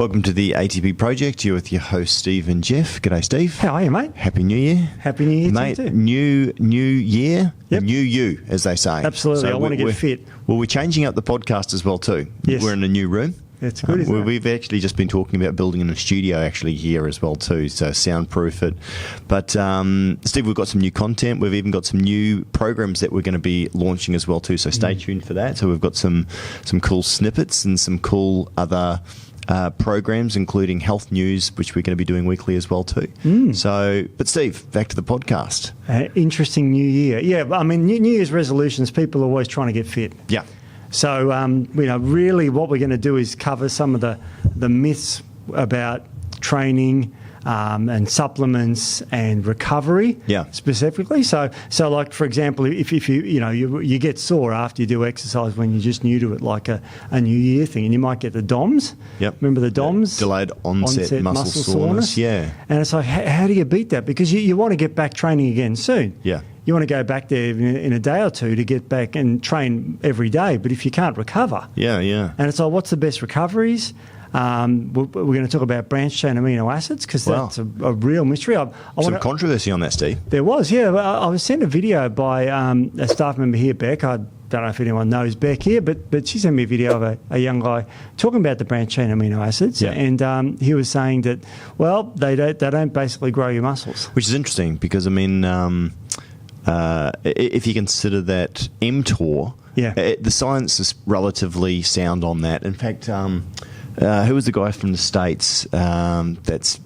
Welcome to the ATP Project. You're with your host, Steve and Jeff. G'day, Steve. How are you, mate? Happy New Year. Happy New Year mate, to you too. New year, Yep. new you, as they say. Absolutely. I want to get fit. Well, we're changing up the podcast as well too. Yes. We're in a new room. That's good, isn't it? We've actually just been talking about building in a studio actually here as well too, so soundproof it. But Steve, we've got some new content. We've even got some new programs that we're going to be launching as well too, so stay tuned for that. So we've got some cool snippets and some cool other programs, including health news, which we're going to be doing weekly as well too. So, but Steve, back to the podcast. Interesting new year. Yeah, I mean, New Year's resolutions, people are always trying to get fit. Yeah. So, really what we're going to do is cover some of the myths about training and supplements and recovery, specifically. So like, for example, if you get sore after you do exercise when you're just new to it, like a New Year thing, and you might get the DOMS. Yep. Remember the DOMS? Delayed onset muscle soreness. Yeah. And it's like, how do you beat that? Because you want to get back training again soon. Yeah. You want to go back there in a day or two to get back and train every day. But if you can't recover. Yeah. And it's like, what's the best recoveries? We're going to talk about branched-chain amino acids because that's a real mystery. Some controversy on that, Steve. There was, yeah. I was sent a video by a staff member here, Beck. I don't know if anyone knows Beck here, but she sent me a video of a young guy talking about the branched-chain amino acids, and he was saying that, well, they don't basically grow your muscles. Which is interesting because, I mean, if you consider that mTOR, the science is relatively sound on that. In fact, who was the guy from the States that's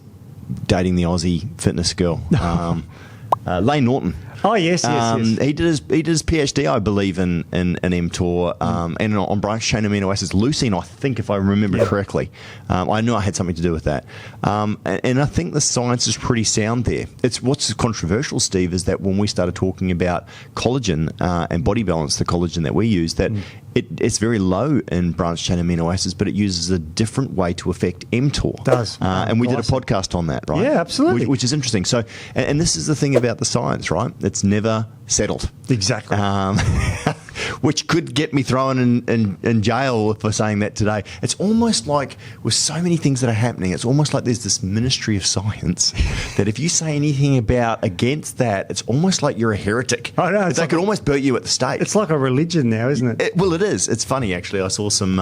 dating the Aussie fitness girl? Lane Norton. Oh, yes. He did his PhD, I believe, in mTOR and on branched-chain amino acids. Leucine, I think, if I remember correctly. I knew I had something to do with that. And I think the science is pretty sound there. What's controversial, Steve, is that when we started talking about collagen and Body Balance, the collagen that we use, that it's very low in branched-chain amino acids, but it uses a different way to affect mTOR. It does. And we did a podcast on that, right? Yeah, absolutely. Which is interesting. So, and this is the thing about the science, right? It's never settled. Exactly. Which could get me thrown in jail for saying that today. It's almost like with so many things that are happening, it's almost like there's this ministry of science that if you say anything against that, it's almost like you're a heretic. I know. They could almost burn you at the stake. It's like a religion now, isn't it? Well, it is. It's funny, actually. I saw some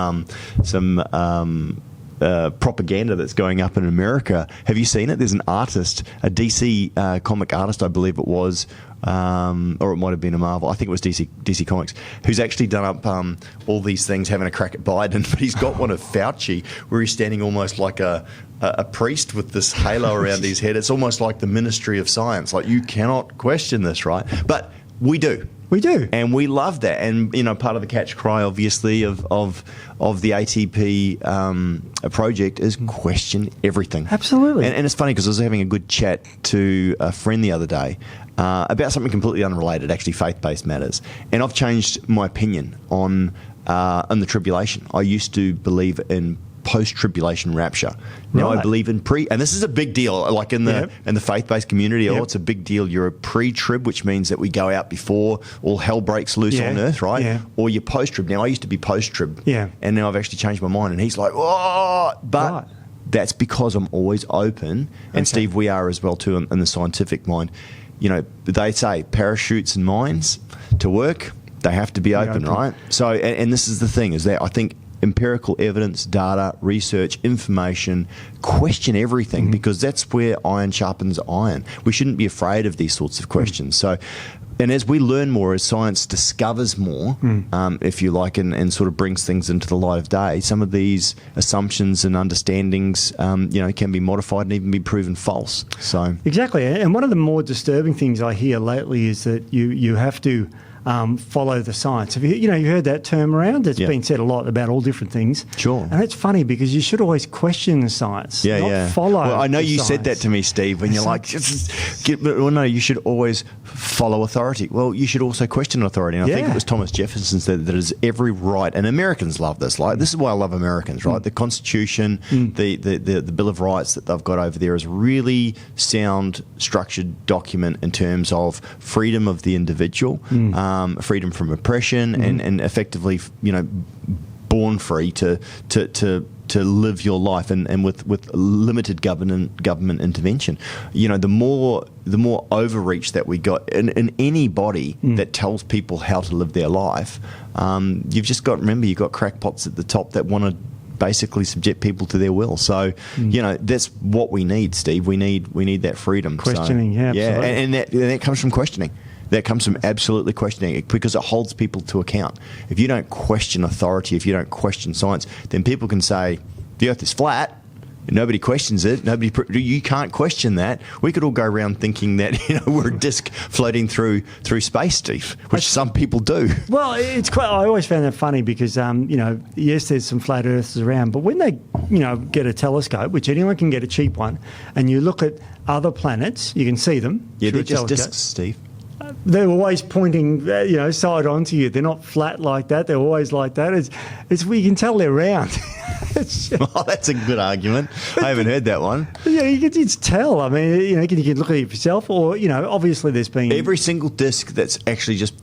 propaganda that's going up in America. Have you seen it? There's an artist, a DC comic artist, I believe it was, or it might have been a Marvel. I think it was DC Comics, who's actually done up all these things, having a crack at Biden. But he's got one of Fauci, where he's standing almost like a priest with this halo around his head. It's almost like the ministry of science. Like, you cannot question this, right? But we do. We do. And we love that. And, part of the catch cry, obviously, of the ATP project is question everything. Absolutely. And it's funny because I was having a good chat to a friend the other day about something completely unrelated, actually faith-based matters. And I've changed my opinion on the tribulation. I used to believe in post-tribulation rapture. Now I believe in and this is a big deal, like in the faith-based community. It's a big deal. You're a pre-trib, which means that we go out before all hell breaks loose on earth, right? Yeah. Or you're post-trib. Now I used to be post-trib, and now I've actually changed my mind. And he's like, oh, but that's because I'm always open. And Steve, we are as well too in the scientific mind. They say parachutes and mines to work, they have to be open, right? So, and this is the thing, is that I think empirical evidence, data, research, information, question everything, because that's where iron sharpens iron. We shouldn't be afraid of these sorts of questions. So, and as we learn more, as science discovers more, if you like, and sort of brings things into the light of day, some of these assumptions and understandings, can be modified and even be proven false. So exactly. And one of the more disturbing things I hear lately is that you have to follow the science. Have you heard that term around? It's been said a lot about all different things. Sure. And it's funny because you should always question the science, not follow. Well, I know you science. said that to me, Steve, when you're like, no, you should always follow authority. Well, you should also question authority. And I think it was Thomas Jefferson said that it is every right, and Americans love this. Like, this is why I love Americans, right? The Constitution, the Bill of Rights that they've got over there is really sound, structured document in terms of freedom of the individual, freedom from oppression, and effectively, born free to live your life and with limited government intervention. You know, the more overreach that we got in any body that tells people how to live their life, you've got crackpots at the top that want to basically subject people to their will. So, you know, that's what we need, Steve. We need that freedom. Questioning, so, absolutely. And that comes from questioning. That comes from absolutely questioning it, because it holds people to account. If you don't question authority, if you don't question science, then people can say the Earth is flat. Nobody questions it. You can't question that. We could all go around thinking that, you know, we're a disc floating through space, Steve, which some people do. Well, it's quite. I always found that funny because, you know, yes, there's some flat Earths around, but when they, you know, get a telescope, which anyone can get a cheap one, and you look at other planets, you can see them. Yeah, they're just discs, Steve. They're always pointing, you know, side on to you. They're not flat like that. They're always like that. It's you can tell they're round. Oh, that's a good argument. I haven't heard that one. Yeah, you can just tell. I mean, you know, you can look at it yourself, or, you know, obviously there's been every single disc that's actually just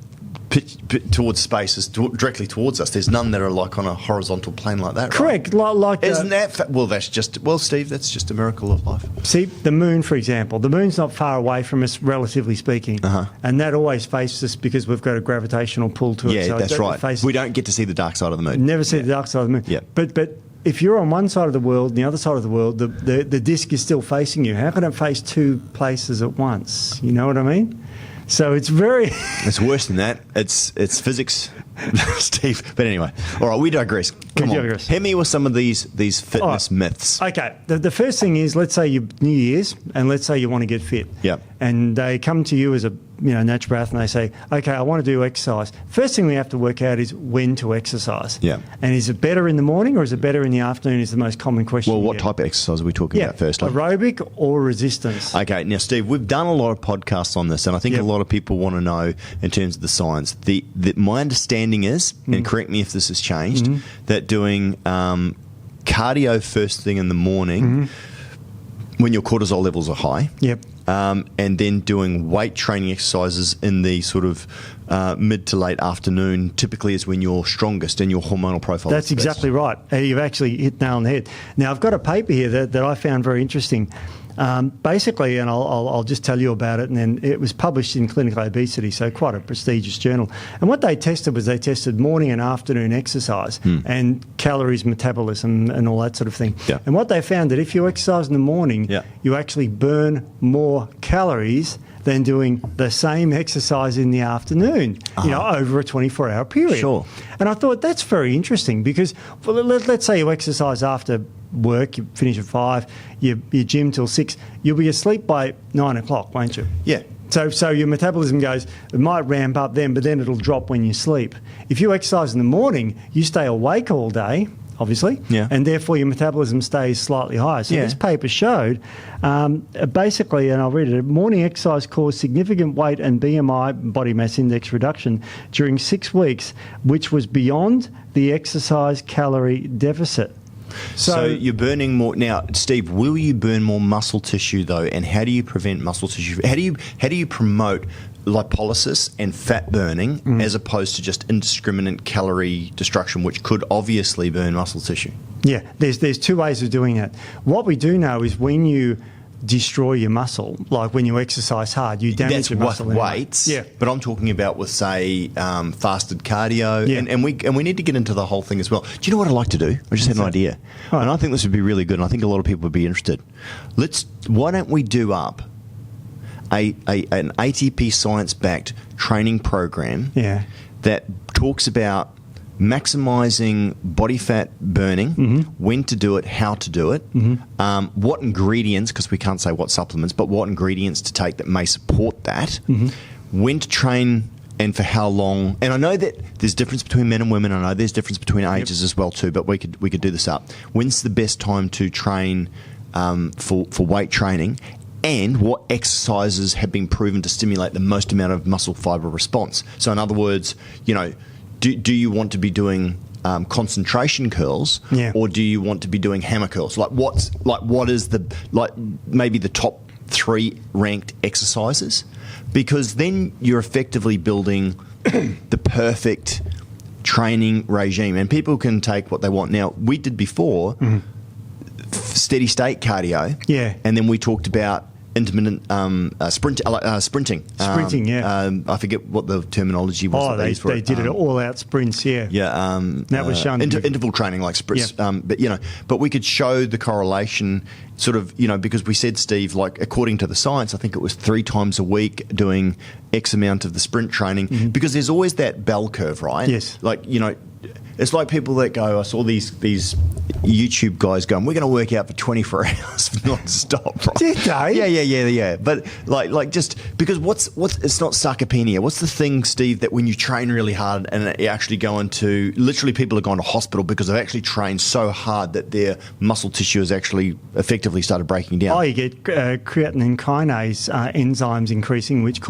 pitched towards space is directly towards us. There's none that are like on a horizontal plane like that. Correct. Right? Like isn't that? Well, Steve, that's just a miracle of life. See, the moon, for example. The moon's not far away from us, relatively speaking, and that always faces us because we've got a gravitational pull to it. Yeah, so that's right. We don't get to see the dark side of the moon. Never see the dark side of the moon. Yeah. But if you're on one side of the world and the other side of the world, the disc is still facing you. How can it face two places at once? You know what I mean? So it's very... It's worse than that. It's physics, Steve. But anyway, all right, we digress. Come on, hit me with some of these fitness myths. Okay, the first thing is, let's say you New Year's, and let's say you want to get fit. Yeah. And they come to you as a naturopath, and they say, okay, I want to do exercise. First thing we have to work out is when to exercise. Yeah. And is it better in the morning or is it better in the afternoon is the most common question. Well, what type of exercise are we talking about firstly? Aerobic or resistance. Okay, now, Steve, we've done a lot of podcasts on this, and I think a lot of people want to know in terms of the science. My understanding is, and correct me if this has changed, that doing cardio first thing in the morning when your cortisol levels are high. Yep. And then doing weight training exercises in the sort of mid to late afternoon typically is when you're strongest and your hormonal profile That's is best. exactly right. You've actually hit nail on the head. Now, I've got a paper here that I found very interesting. Basically, and I'll just tell you about it, and then it was published in Clinical Obesity, so quite a prestigious journal. And what they tested was they tested morning and afternoon exercise and calories, metabolism, and all that sort of thing. Yeah. And what they found that if you exercise in the morning, you actually burn more calories than doing the same exercise in the afternoon, over a 24-hour period. Sure. And I thought that's very interesting because, well, let's say you exercise after work, you finish at 5, you gym till 6, you'll be asleep by 9 o'clock, won't you? Yeah. So your metabolism goes, it might ramp up then, but then it'll drop when you sleep. If you exercise in the morning, you stay awake all day, obviously, and therefore your metabolism stays slightly higher. So this paper showed, basically, and I'll read it, morning exercise caused significant weight and BMI, body mass index reduction, during 6 weeks, which was beyond the exercise calorie deficit. So you're burning more now, Steve. Will you burn more muscle tissue though? And how do you prevent muscle tissue? How do you promote lipolysis and fat burning as opposed to just indiscriminate calorie destruction, which could obviously burn muscle tissue? Yeah, there's two ways of doing that. What we do know is when you destroy your muscle, like when you exercise hard, you damage your muscle. That's with weights. Yeah, but I'm talking about with, say, fasted cardio, and we need to get into the whole thing as well. Do you know what I'd like to do? I just had an idea, and I think this would be really good, and I think a lot of people would be interested. Why don't we do up an ATP science-backed training program that talks about maximising body fat burning, when to do it, how to do it, what ingredients, because we can't say what supplements, but what ingredients to take that may support that, when to train and for how long. And I know that there's difference between men and women. I know there's difference between ages as well too, but we could do this up. When's the best time to train for weight training? And what exercises have been proven to stimulate the most amount of muscle fibre response? So in other words, do you want to be doing concentration curls, or do you want to be doing hammer curls? What is maybe the top 3 ranked exercises? Because then you're effectively building the perfect training regime, and people can take what they want. Now, we did before steady state cardio, and then we talked about intermittent sprinting. I forget what the terminology was. They did it all out sprints. That was shown interval training, like sprints. But we could show the correlation, sort of, because we said, Steve, like according to the science, I think it was 3 times a week doing X amount of the sprint training, because there's always that bell curve, right? Yes. Like, it's like people that go, I saw these YouTube guys going, we're going to work out for 24 hours non-stop. Right? Did they? Yeah. But like just because what's it's not sarcopenia. What's the thing, Steve, that when you train really hard and you actually go into, literally people are going to hospital because they've actually trained so hard that their muscle tissue has actually effectively started breaking down? You get creatine kinase enzymes increasing, which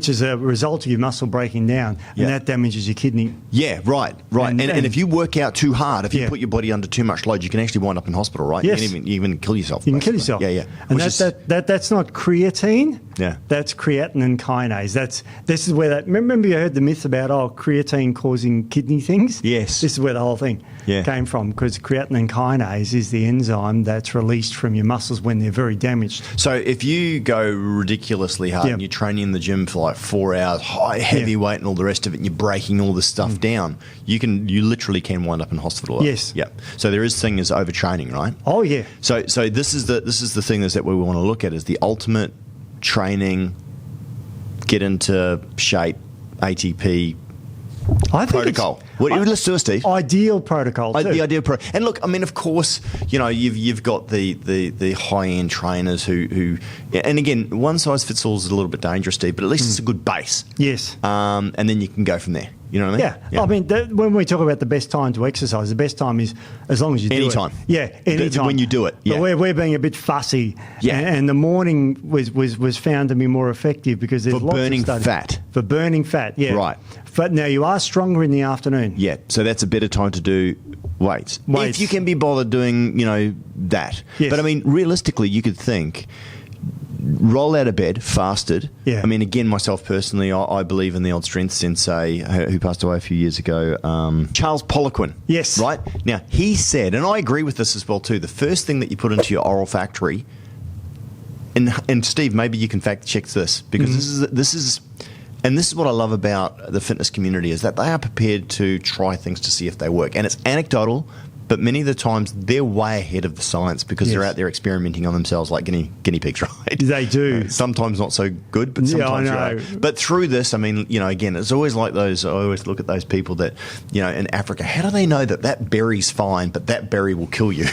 is a result of your muscle breaking down, and that damages your kidney. Yeah, right. And if you work out too hard, if you put your body under too much load, you can actually wind up in hospital, right? Yes. You can even kill yourself. You can kill yourself. Yeah. And that's not creatine. Yeah. That's creatine kinase. This is where remember you heard the myth about creatine causing kidney things? Yes. This is where the whole thing came from, because creatine kinase is the enzyme that's released from your muscles when they're very damaged. So if you go ridiculously hard and you're training in the gym for like 4 hours, heavy weight and all the rest of it, and you're breaking all this stuff down, you literally can wind up in hospital. Yes. Yeah. So there is thing as overtraining, right? Oh yeah. So this is the thing that we want to look at, is the ultimate training, get into shape, ATP protocol. Let's do it, Steve. Ideal protocol too. The ideal protocol. And look, I mean, of course, you've got the high end trainers who, and again, one size fits all is a little bit dangerous, Steve, but at least it's a good base. Yes. And then you can go from there. You know what I mean? Yeah. I mean, when we talk about the best time to exercise, the best time is as long as you do anytime. it. Yeah, anytime. When you do it. Yeah. But we're being a bit fussy. Yeah. And the morning was found to be more effective because there's lots burning of studies. fat. For burning fat, yeah. Right. But now you are stronger in the afternoon. Yeah. So that's a better time to do weights. If you can be bothered doing, that. Yes. But I mean, realistically, you could think, roll out of bed, fasted. Yeah. I mean, again, myself personally, I believe in the old strength sensei who passed away a few years ago, Charles Poliquin. Yes. Right? Now, he said, and I agree with this as well too, the first thing that you put into your oral factory, and Steve, maybe you can fact check this, because this is what I love about the fitness community, is that they are prepared to try things to see if they work. And it's anecdotal, but many of the times they're way ahead of the science because they're out there experimenting on themselves like guinea pigs, right? They do. Sometimes not so good, but sometimes right. But through this, I mean, again, it's always like those, I always look at those people that, in Africa, how do they know that berry's fine, but that berry will kill you?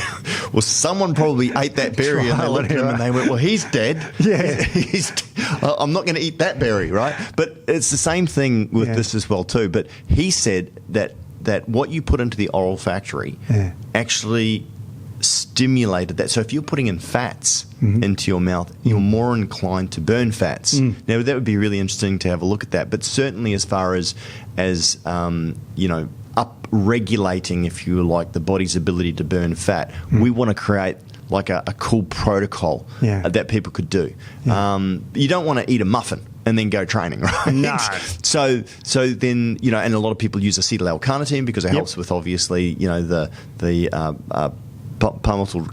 Well, someone probably ate that berry and they looked at him and they went, well, he's dead. Yeah. I'm not going to eat that berry, right? But it's the same thing with this as well too. But he said that what you put into the oral factory actually stimulated that. So if you're putting in fats into your mouth, you're more inclined to burn fats. Now, that would be really interesting to have a look at that. But certainly as far as up-regulating, if you like, the body's ability to burn fat, we want to create like a cool protocol that people could do. You don't want to eat a muffin and then go training, right? No. So then, and a lot of people use acetyl L-carnitine because it helps with, obviously, the palmital...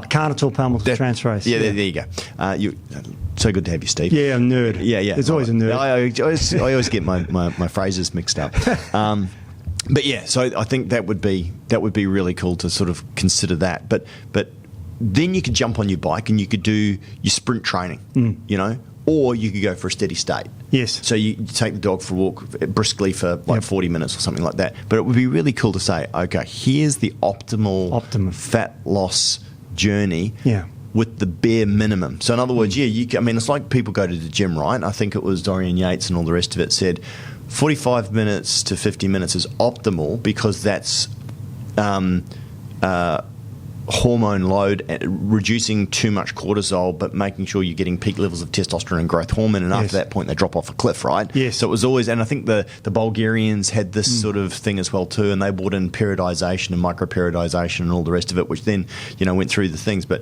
carnitine palmital transferase. Yeah, there you go. So good to have you, Steve. Yeah, I'm a nerd. Yeah. There's always a nerd. I always get my phrases mixed up. But yeah, so I think that would be really cool to sort of consider that. But then you could jump on your bike and you could do your sprint training, or you could go for a steady state. Yes. So you take the dog for a walk briskly for 40 minutes or something like that. But it would be really cool to say, okay, here's the optimal fat loss journey with the bare minimum. So in other words, it's like people go to the gym, right? I think it was Dorian Yates and all the rest of it said 45 minutes to 50 minutes is optimal because that's hormone load, reducing too much cortisol, but making sure you're getting peak levels of testosterone and growth hormone. And after that point, they drop off a cliff, right? Yes. So it was always, and I think the Bulgarians had this sort of thing as well too, and they brought in periodization and microperiodization and all the rest of it, which then went through the things. But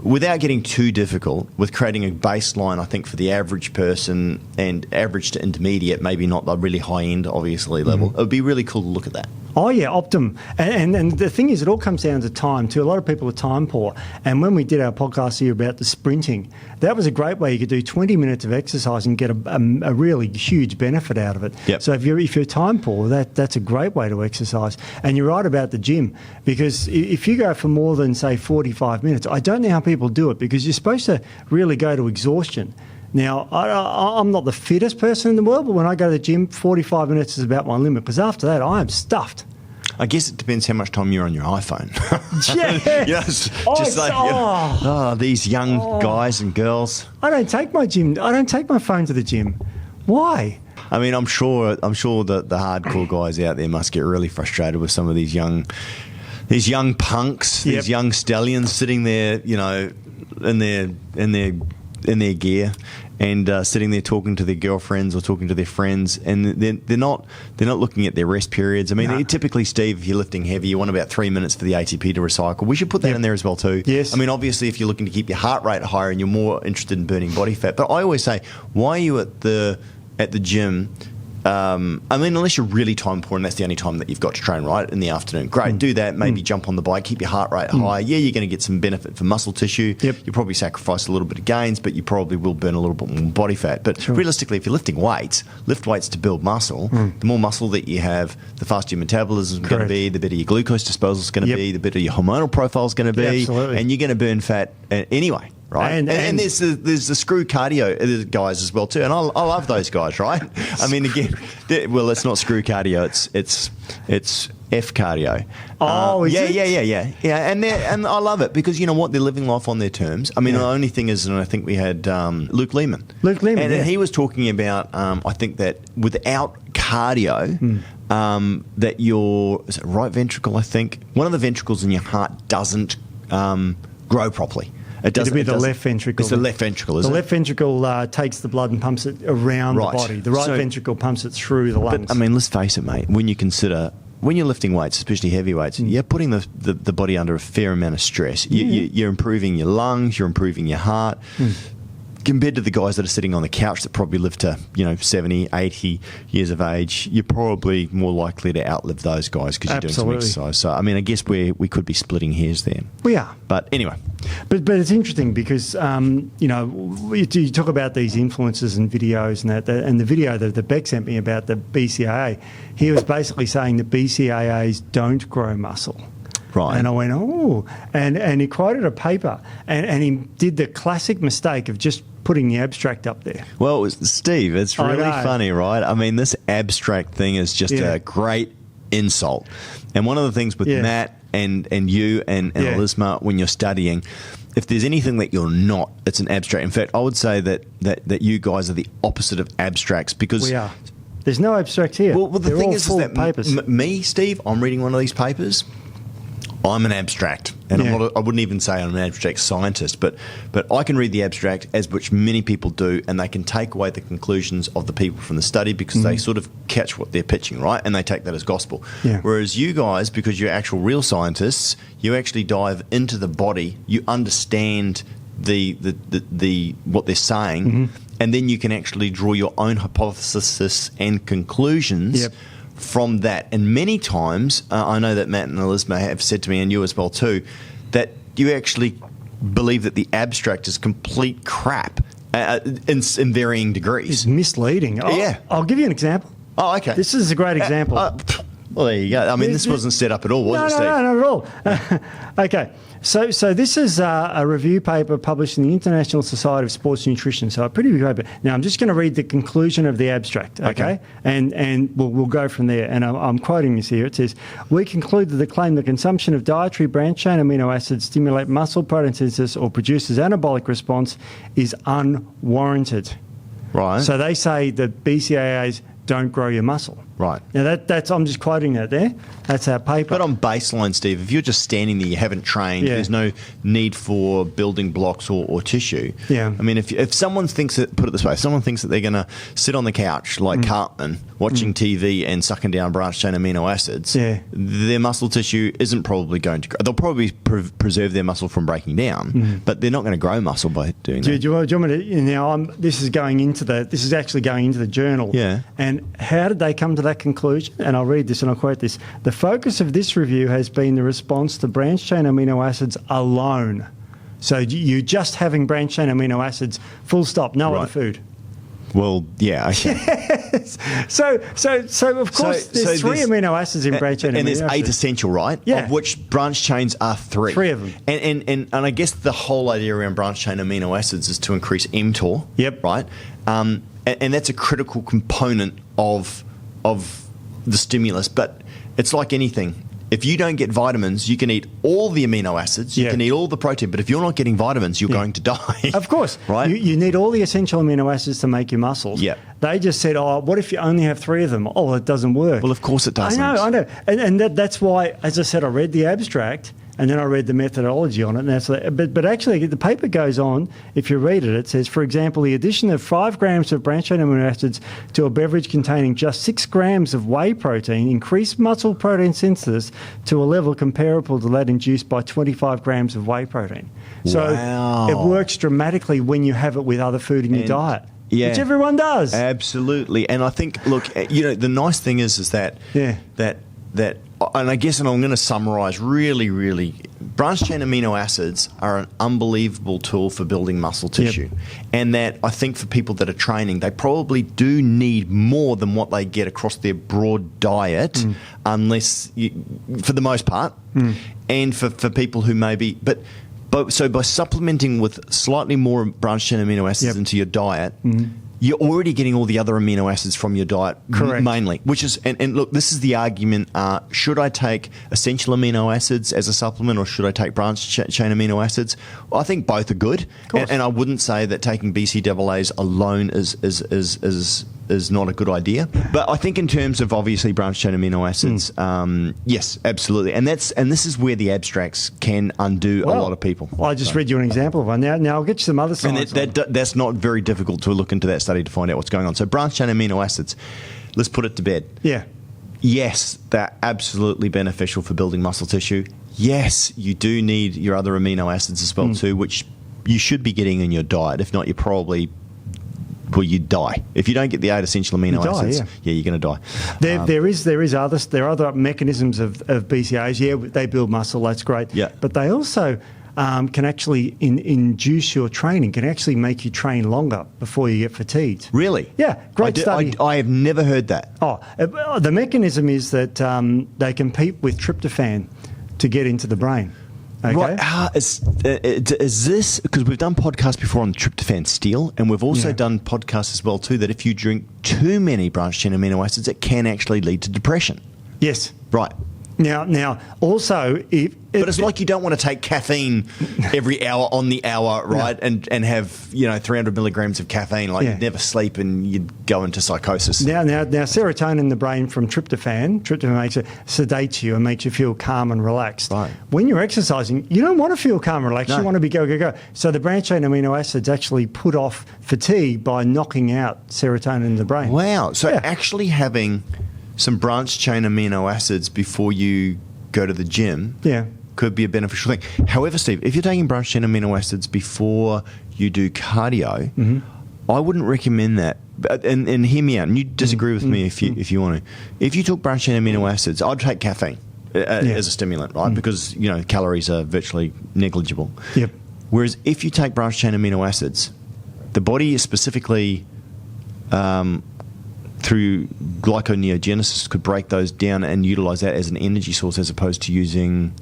without getting too difficult, with creating a baseline, I think for the average person and average to intermediate, maybe not the really high end, obviously, level, it would be really cool to look at that. Oh, yeah, optimum. And the thing is, it all comes down to time, too. A lot of people are time poor. And when we did our podcast here about the sprinting, that was a great way. You could do 20 minutes of exercise and get a really huge benefit out of it. Yep. So if you're time poor, that's a great way to exercise. And you're right about the gym, because if you go for more than, say, 45 minutes, I don't know how people do it, because you're supposed to really go to exhaustion. Now, I'm not the fittest person in the world, but when I go to the gym, 45 minutes is about my limit, because after that, I am stuffed. I guess it depends how much time you're on your iPhone. Yeah. Yes. These young guys and girls. I don't take my phone to the gym. Why? I mean, I'm sure that the hardcore guys out there must get really frustrated with some of these young punks, these young stallions sitting there, you know, in their gear, and sitting there talking to their girlfriends or talking to their friends, and they're not looking at their rest periods. I mean, typically, Steve, if you're lifting heavy, you want about 3 minutes for the ATP to recycle. We should put that in there as well too. Yes. I mean, obviously, if you're looking to keep your heart rate higher and you're more interested in burning body fat, but I always say, why are you at the gym? I mean, unless you're really time poor and that's the only time that you've got to train, right, in the afternoon. Great, do that, maybe jump on the bike, keep your heart rate high. Yeah, you're going to get some benefit for muscle tissue. Yep. You'll probably sacrifice a little bit of gains, but you probably will burn a little bit more body fat. But realistically, if you're lifting weights, lift weights to build muscle. The more muscle that you have, the faster your metabolism is going to be, the better your glucose disposal is going to be, the better your hormonal profile is going to be, and you're going to burn fat anyway. Right, and there's the screw cardio guys as well too, and I love those guys. Right, I mean, again, well, it's not screw cardio; it's F cardio. Yeah, and I love it because you know what, they're living life on their terms. I mean, the only thing is, and I think we had Luke Lehman, and he was talking about I think that without cardio, that your right ventricle, I think one of the ventricles in your heart doesn't grow properly. It'd be the left ventricle. It's the left ventricle, isn't it? The left ventricle takes the blood and pumps it around the body. The right ventricle pumps it through the lungs. But, I mean, let's face it, mate, when you're lifting weights, especially heavy weights, you're putting the body under a fair amount of stress. You're improving your lungs, you're improving your heart. Compared to the guys that are sitting on the couch that probably live to, 70, 80 years of age, you're probably more likely to outlive those guys because you're doing some exercise. So, I mean, I guess we could be splitting hairs there. We are. But anyway. But it's interesting because, you talk about these influencers and videos and the video that Beck sent me about the BCAA, he was basically saying that BCAAs don't grow muscle. Right. And I went, and he quoted a paper, and he did the classic mistake of just putting the abstract up there. Well, Steve, it's really funny, right? I mean, this abstract thing is just a great insult. And one of the things with Matt and you and Elisma, when you're studying, if there's anything that you're not, it's an abstract. In fact, I would say that you guys are the opposite of abstracts because... We are. There's no abstracts here. Well, the thing is that papers. Me, Steve, I'm reading one of these papers. I'm an abstract, and I wouldn't even say I'm an abstract scientist, but I can read the abstract, as which many people do, and they can take away the conclusions of the people from the study because they sort of catch what they're pitching, right? And they take that as gospel. Yeah. Whereas you guys, because you're actual real scientists, you actually dive into the body, you understand the what they're saying, and then you can actually draw your own hypothesis and conclusions. Yep. From that, and many times I know that Matt and Elisma have said to me, and you as well too, that you actually believe that the abstract is complete crap in varying degrees. It's misleading. I'll give you an example. Oh, okay. This is a great example. Well, there you go. I mean, this wasn't set up at all, was it, Steve? No, not at all. Okay. So this is a review paper published in the International Society of Sports Nutrition. So a pretty big paper. Now I'm just going to read the conclusion of the abstract, okay? And we'll go from there. And I'm quoting this here. It says, "We conclude that the claim that consumption of dietary branched-chain amino acids stimulate muscle protein synthesis or produces anabolic response is unwarranted." Right. So they say that BCAAs don't grow your muscle. Right. Now, that's I'm just quoting that there. That's our paper. But on baseline, Steve, if you're just standing there, you haven't trained, there's no need for building blocks or tissue. Yeah. I mean, if someone thinks that, put it this way, if someone thinks that they're going to sit on the couch like Cartman, watching TV and sucking down branched-chain amino acids, their muscle tissue isn't probably going to grow. They'll probably preserve their muscle from breaking down, but they're not going to grow muscle by doing that. Do you want me to, now this is actually going into the journal. Yeah. And how did they come to that conclusion? And I'll read this and I'll quote this. The focus of this review has been the response to branched-chain amino acids alone. So you just having branched-chain amino acids, full stop, no other food. Well, yeah, okay. So of course, there's three amino acids in branched-chain amino acids. And there's 8 essential, right? Yeah. Of which branched chains are 3. 3 of them. And I guess the whole idea around branched-chain amino acids is to increase mTOR. Yep. Right? And that's a critical component of the stimulus. But it's like anything. If you don't get vitamins, you can eat all the amino acids, you can eat all the protein, but if you're not getting vitamins, you're going to die. Of course. Right? You need all the essential amino acids to make your muscles. Yeah. They just said, what if you only have 3 of them? Oh, it doesn't work. Well, of course it doesn't. I know. And that's why, as I said, I read the abstract and then I read the methodology on it. And but actually, the paper goes on, if you read it, it says, for example, the addition of 5 grams of branched-chain amino acids to a beverage containing just 6 grams of whey protein increased muscle protein synthesis to a level comparable to that induced by 25 grams of whey protein. So it works dramatically when you have it with other food in your diet. Yeah. Which everyone does. Absolutely. And I think, look, the nice thing is that and I guess, and I'm going to summarize really, branched-chain amino acids are an unbelievable tool for building muscle tissue. Yep. And that I think for people that are training, they probably do need more than what they get across their broad diet, unless, for the most part, and for people who maybe, so by supplementing with slightly more branched-chain amino acids into your diet, you're already getting all the other amino acids from your diet, mainly. Which is, and look, this is the argument: should I take essential amino acids as a supplement, or should I take branched chain amino acids? Well, I think both are good, and I wouldn't say that taking BCAAs alone is not a good idea. But I think in terms of obviously branched chain amino acids, yes, absolutely, and this is where the abstracts can undo a lot of people. Well, I just read you an example of one. Now I'll get you some other science. And that's not very difficult to look into that study to find out what's going on. So branched chain amino acids, let's put it to bed. Yeah. Yes, they're absolutely beneficial for building muscle tissue. Yes, you do need your other amino acids as well too, which you should be getting in your diet. If not, you'd die. If you don't get the 8 essential amino acids, you're going to die. There are other mechanisms of BCAAs. Yeah, they build muscle, that's great. Yeah. But they also can actually induce your training, can actually make you train longer before you get fatigued. Really? Yeah, great study. I have never heard that. The mechanism is that they compete with tryptophan to get into the brain. Okay. Right. Is this, because we've done podcasts before on tryptophan steal, and we've also done podcasts as well too, that if you drink too many branched chain amino acids, it can actually lead to depression. Yes. Right. Now, also, but it's like you don't want to take caffeine every hour on the hour, right? No. And have 300 milligrams of caffeine, like you'd never sleep and you'd go into psychosis. Now, serotonin in the brain from tryptophan makes it sedates you and makes you feel calm and relaxed. Right. When you're exercising, you don't want to feel calm and relaxed. No. You want to be go. So the branched chain amino acids actually put off fatigue by knocking out serotonin in the brain. Wow. So actually having some branched chain amino acids before you go to the gym could be a beneficial thing. However, Steve, if you're taking branched chain amino acids before you do cardio, I wouldn't recommend that. And hear me out, and you disagree with me if you want to. If you took branched chain amino acids, I'd take caffeine as a stimulant, right? Because calories are virtually negligible. Yep. Whereas if you take branched chain amino acids, the body is specifically through glyconeogenesis could break those down and utilize that as an energy source as opposed to using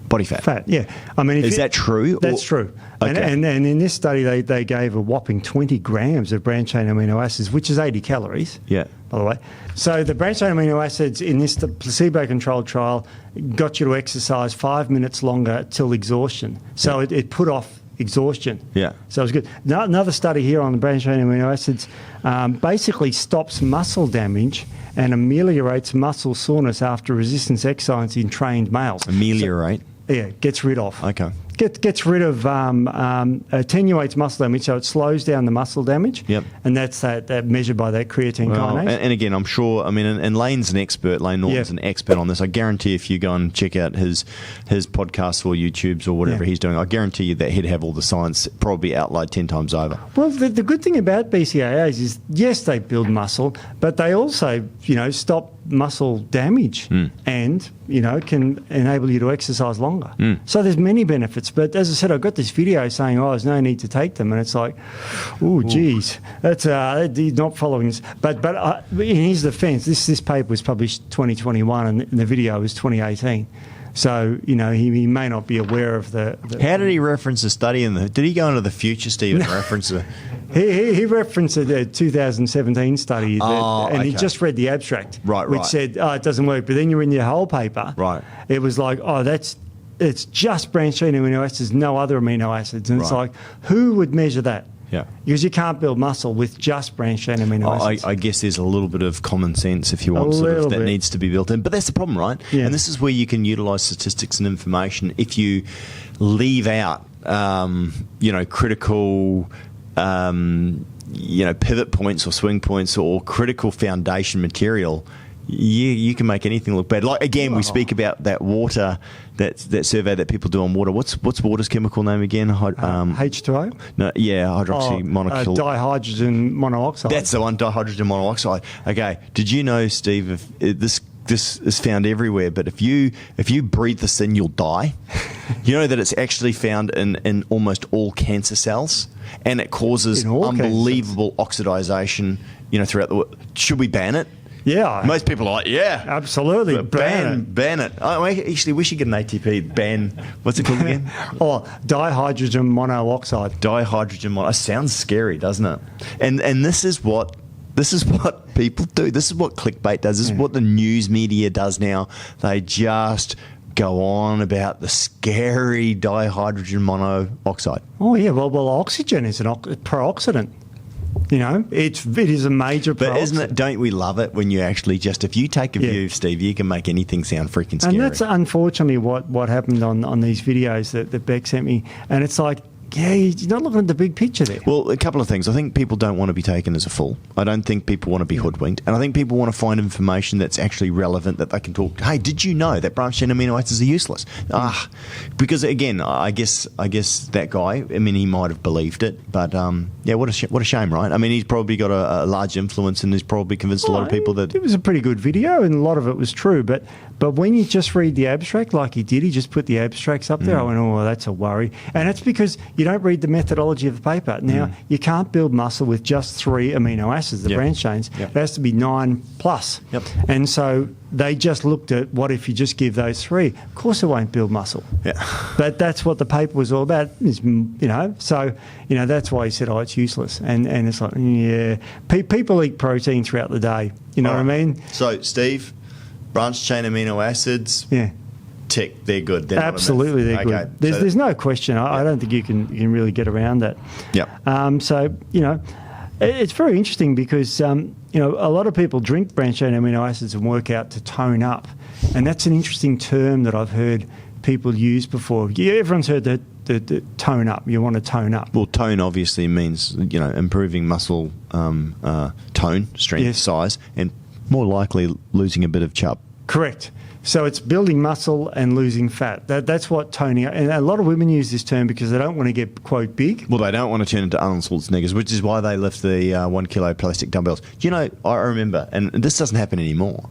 body fat. Yeah. I mean, is that true? That's true. Okay. And in this study, they gave a whopping 20 grams of branched chain amino acids, which is 80 calories. Yeah. By the way. So the branched chain amino acids in this placebo-controlled trial got you to exercise 5 minutes longer till exhaustion. So it put off exhaustion. Yeah. So it was good. Another study here on the branched-chain amino acids basically stops muscle damage and ameliorates muscle soreness after resistance exercise in trained males. Ameliorate? Gets rid of. Okay. Gets rid of, attenuates muscle damage, so it slows down the muscle damage. Yep. And that's that measured by that creatine kinase. And again, I'm sure, I mean, and Lane's an expert, Lane Norton's an expert on this. I guarantee if you go and check out his podcasts or YouTubes or whatever he's doing, I guarantee you that he'd have all the science probably outlined 10 times over. Well, the good thing about BCAAs is, yes, they build muscle, but they also, stop muscle damage and, can enable you to exercise longer. So there's many benefits. But as I said, I got this video saying, there's no need to take them. And it's like, geez, that's not following this. But in his defence, this paper was published 2021 and the video was 2018. So, he may not be aware of the How did he reference the study? Did he go into the future, Steve, and reference it? He referenced a 2017 study, he just read the abstract, which said, it doesn't work. But then you read the whole paper. Right. It was like, it's just branched-chain amino acids, no other amino acids. And it's like, who would measure that? Yeah. Because you can't build muscle with just branched-chain amino acids. I guess there's a little bit of common sense, if you want, that needs to be built in. But that's the problem, right? Yeah. And this is where you can utilise statistics and information. If you leave out, critical, pivot points or swing points or critical foundation material, you can make anything look bad. Like, again, we speak about that water, that survey that people do on water. What's water's chemical name again? H2O? No, hydroxy monoxide. Dihydrogen monoxide. That's the one, dihydrogen monoxide. Okay, did you know, Steve, if this is found everywhere, but if you breathe this in, you'll die. You know that it's actually found in almost all cancer cells, and it causes unbelievable oxidization, throughout the world. Should we ban it? Yeah. Most people are like, absolutely. Ban it. Actually, we should get an ATP ban. What's it called again? Dihydrogen monoxide. Dihydrogen monoxide. Sounds scary, doesn't it? And this is what people do. This is what clickbait does. This is what the news media does now. They just go on about the scary dihydrogen monoxide. Oh, yeah. Well, oxygen is an pro-oxidant. It is a major problem. But isn't it, don't we love it when you actually if you take a view, Steve, you can make anything sound freaking scary. And that's unfortunately what happened on these videos that Beck sent me. And it's like, you're not looking at the big picture there. Well, a couple of things. I think people don't want to be taken as a fool. I don't think people want to be hoodwinked. And I think people want to find information that's actually relevant, that they can talk, hey, did you know that branched-chain amino acids are useless? Because, again, I guess that guy, he might have believed it. But, what a shame, right? He's probably got a large influence and he's probably convinced a lot of people that... It was a pretty good video and a lot of it was true. But when you just read the abstract like he did, he just put the abstracts up there, I went, that's a worry. And that's because you don't read the methodology of the paper. Now, you can't build muscle with just 3 amino acids, the branched chains. It has to be 9 plus. Yep. And so they just looked at what if you just give those 3. Of course it won't build muscle. Yeah. But that's what the paper was all about, So, that's why he said, it's useless. And it's like, people eat protein throughout the day. You know what I mean? So, Steve, branched-chain amino acids... tick, they're good. They're absolutely, they're good. There's no question. I don't think you can really get around that. Yeah. So it's very interesting because a lot of people drink branched-chain amino acids and work out to tone up, and that's an interesting term that I've heard people use before. Everyone's heard the tone up. You want to tone up. Well, tone obviously means improving muscle tone, strength, size, and more likely losing a bit of chub. Correct. So it's building muscle and losing fat. That's what toning up. And a lot of women use this term because they don't want to get, quote, big. Well, they don't want to turn into Arnold Schwarzeneggers, which is why they lift the 1 kilo plastic dumbbells. I remember, and this doesn't happen anymore.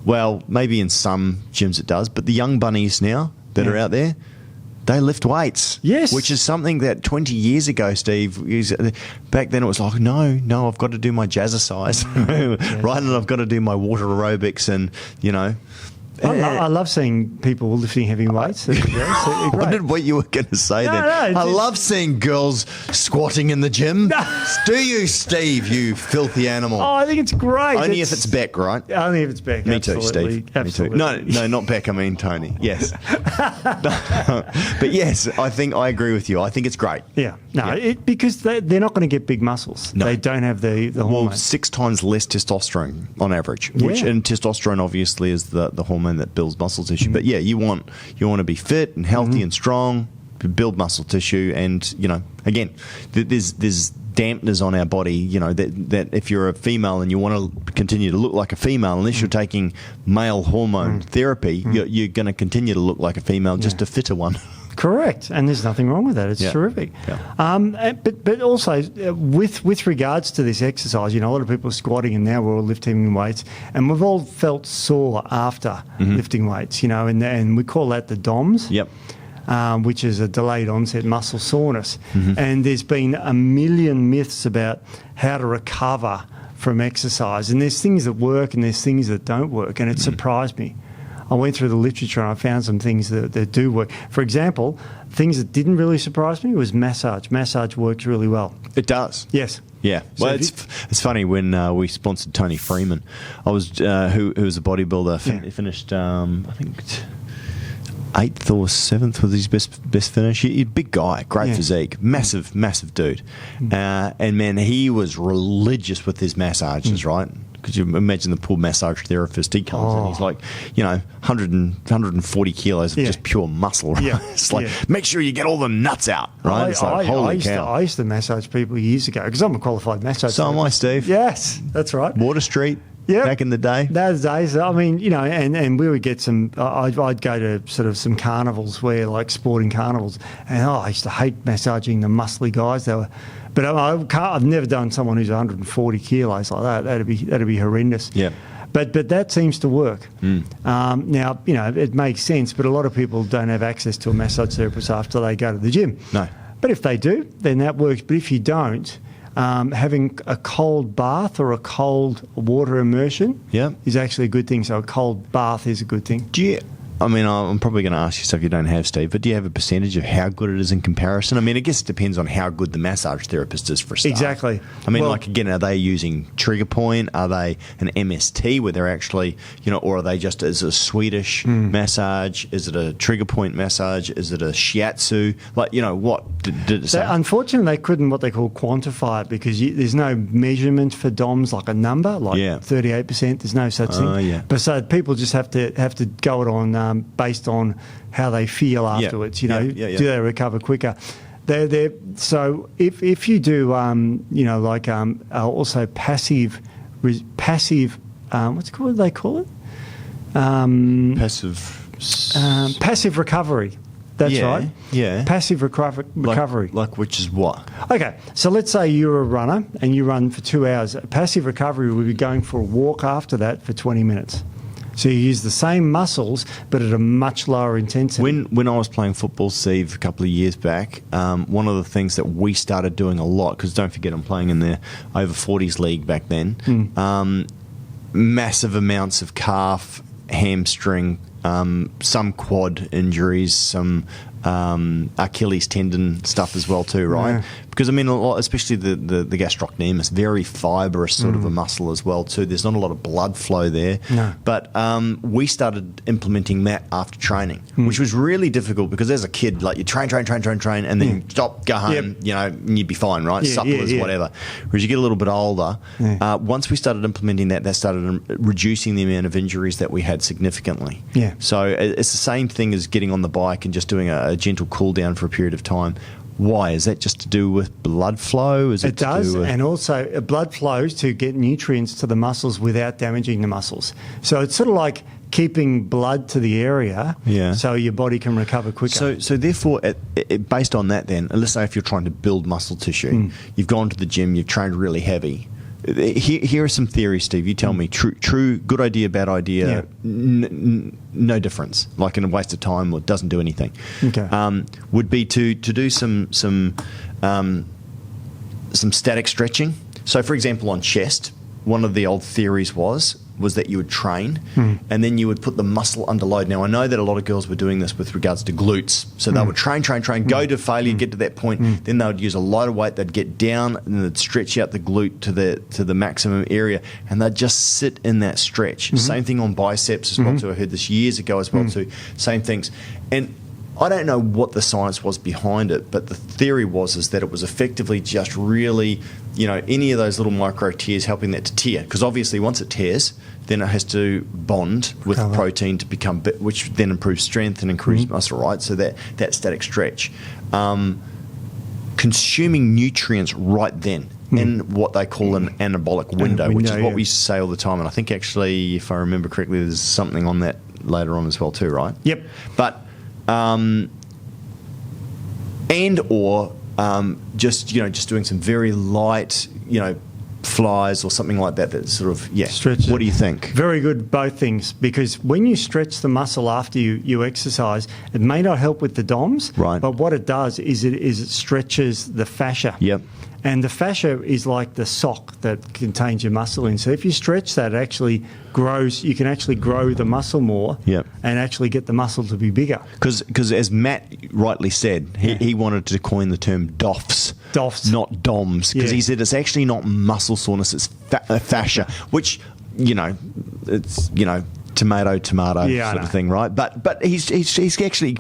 Well, maybe in some gyms it does, but the young bunnies now that are out there, they lift weights. Yes. Which is something that 20 years ago, Steve, back then it was like, no, I've got to do my jazzercise, right? And I've got to do my water aerobics and, I love seeing people lifting heavy weights. I wondered what you were going to say then. I love seeing girls squatting in the gym. Do you, Steve, you filthy animal? Oh, I think it's great. Only if it's Beck, right? Only if it's Beck. Me absolutely. Too, Steve. Absolutely. Me too. No, not Beck. I mean Tony. Yes. But yes, I think I agree with you. I think it's great. Yeah. No, because they're not going to get big muscles. No. They don't have the hormone. Well, 6 times less testosterone on average, and testosterone obviously is the hormone that builds muscle tissue. But yeah, you want to be fit and healthy and strong, build muscle tissue, and again, there's dampeners on our body. That if you're a female and you want to continue to look like a female, unless you're taking male hormone therapy, you're going to continue to look like a female, just a fitter one. Correct, and there's nothing wrong with that. It's terrific. Yeah. But also with regards to this exercise, a lot of people are squatting, and now we're all lifting weights, and we've all felt sore after lifting weights. And we call that the DOMS. Yep. Which is a delayed onset muscle soreness. And there's been a million myths about how to recover from exercise, and there's things that work and there's things that don't work, and it surprised me. I went through the literature and I found some things that do work. For example, things that didn't really surprise me was massage. Massage works really well. It does. Yes. Yeah. Well, it's funny when we sponsored Tony Freeman. I was who was a bodybuilder. Finished I think 8th or 7th was his best finish. He's a big guy, great physique, massive dude, and man, he was religious with his massages, right? Because you imagine the poor massage therapist, he comes and he's like, 140 kilos of just pure muscle, right? It's like, make sure you get all the nuts out, right? It's like, holy cow. I used to massage people years ago because I'm a qualified massage So therapist. am I, Steve. Yes, that's right. Water Street. Yeah, back in the day. Those days, I mean, and we would get some. I'd go to sort of some carnivals where, like sporting carnivals, and I used to hate massaging the muscly guys. But I've never done someone who's 140 kilos like that. That'd be horrendous. Yeah. But that seems to work. Now, it makes sense, but a lot of people don't have access to a massage therapist after they go to the gym. No. But if they do, then that works. But if you don't, having a cold bath or a cold water immersion is actually a good thing. So a cold bath is a good thing. I'm probably going to ask you stuff you don't have, Steve, but do you have a percentage of how good it is in comparison? I mean, I guess it depends on how good the massage therapist is for a start. Exactly. I mean, again, are they using trigger point? Are they an MST where they're actually, or are they just as a Swedish massage? Is it a trigger point massage? Is it a shiatsu? What did it say? Unfortunately, they couldn't what they call quantify it because there's no measurement for DOMS like a number, 38%. There's no such thing. But so people just have to go it on based on how they feel afterwards. Do they recover quicker? So if you do also passive what's it called? They call it passive recovery. That's right. Yeah. Passive recovery. Like which is what? Okay, so let's say you're a runner and you run for 2 hours. Passive recovery would be going for a walk after that for 20 minutes. So you use the same muscles, but at a much lower intensity. When I was playing football, Steve, a couple of years back, one of the things that we started doing a lot, because don't forget I'm playing in the over 40s league back then, massive amounts of calf, hamstring, some quad injuries, some Achilles tendon stuff as well too, right? Yeah. Because I mean, a lot, especially the gastrocnemius, very fibrous sort of a muscle as well too. There's not a lot of blood flow there. No. But we started implementing that after training, which was really difficult because as a kid, like you train, and then you stop, go home, and you'd be fine, right? Supplers, whatever. Whereas you get a little bit older, once we started implementing that started reducing the amount of injuries that we had significantly. Yeah. So it's the same thing as getting on the bike and just doing a gentle cool down for a period of time. Why? Is that just to do with blood flow? It does, and also blood flows to get nutrients to the muscles without damaging the muscles. So it's sort of like keeping blood to the area so your body can recover quicker. So therefore, based on that then, let's say if you're trying to build muscle tissue, you've gone to the gym, you've trained really heavy. Here are some theories, Steve. You tell me, true, good idea, bad idea, no difference, like in a waste of time or doesn't do anything. Okay. Would be to do some static stretching. So, for example, on chest, one of the old theories was was that you would train and then you would put the muscle under load. Now, I know that a lot of girls were doing this with regards to glutes. So they would train, go to failure, get to that point. Then they would use a lighter weight. They'd get down and they'd stretch out the glute to the maximum area, and they'd just sit in that stretch. Same thing on biceps as well too. I heard this years ago as well too. Same things. And I don't know what the science was behind it, but the theory is that it was effectively just really, any of those little micro tears helping that to tear. Because obviously once it tears, then it has to bond with the protein to become, which then improves strength and increases muscle, right? So that static stretch. Consuming nutrients right then in what they call an anabolic window, which is what we say all the time. And I think actually, if I remember correctly, there's something on that later on as well too, right? Yep. But just doing some very light, flies or something like that. That sort of stretches. What do you think? Very good, both things, because when you stretch the muscle after you exercise, it may not help with the DOMs, right? But what it does is it stretches the fascia. Yep. And the fascia is like the sock that contains your muscle in. So if you stretch that, it actually grows. You can actually grow the muscle more, and actually get the muscle to be bigger. Because as Matt rightly said, he wanted to coin the term DOFs, not DOMs, because he said it's actually not muscle soreness, it's fascia, which it's tomato sort of thing, right? But he's actually.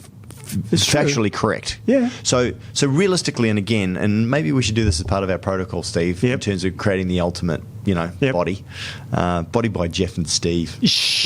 It's factually correct. Yeah. So realistically, and maybe we should do this as part of our protocol, Steve, in terms of creating the ultimate, body. Body by Jeff and Steve.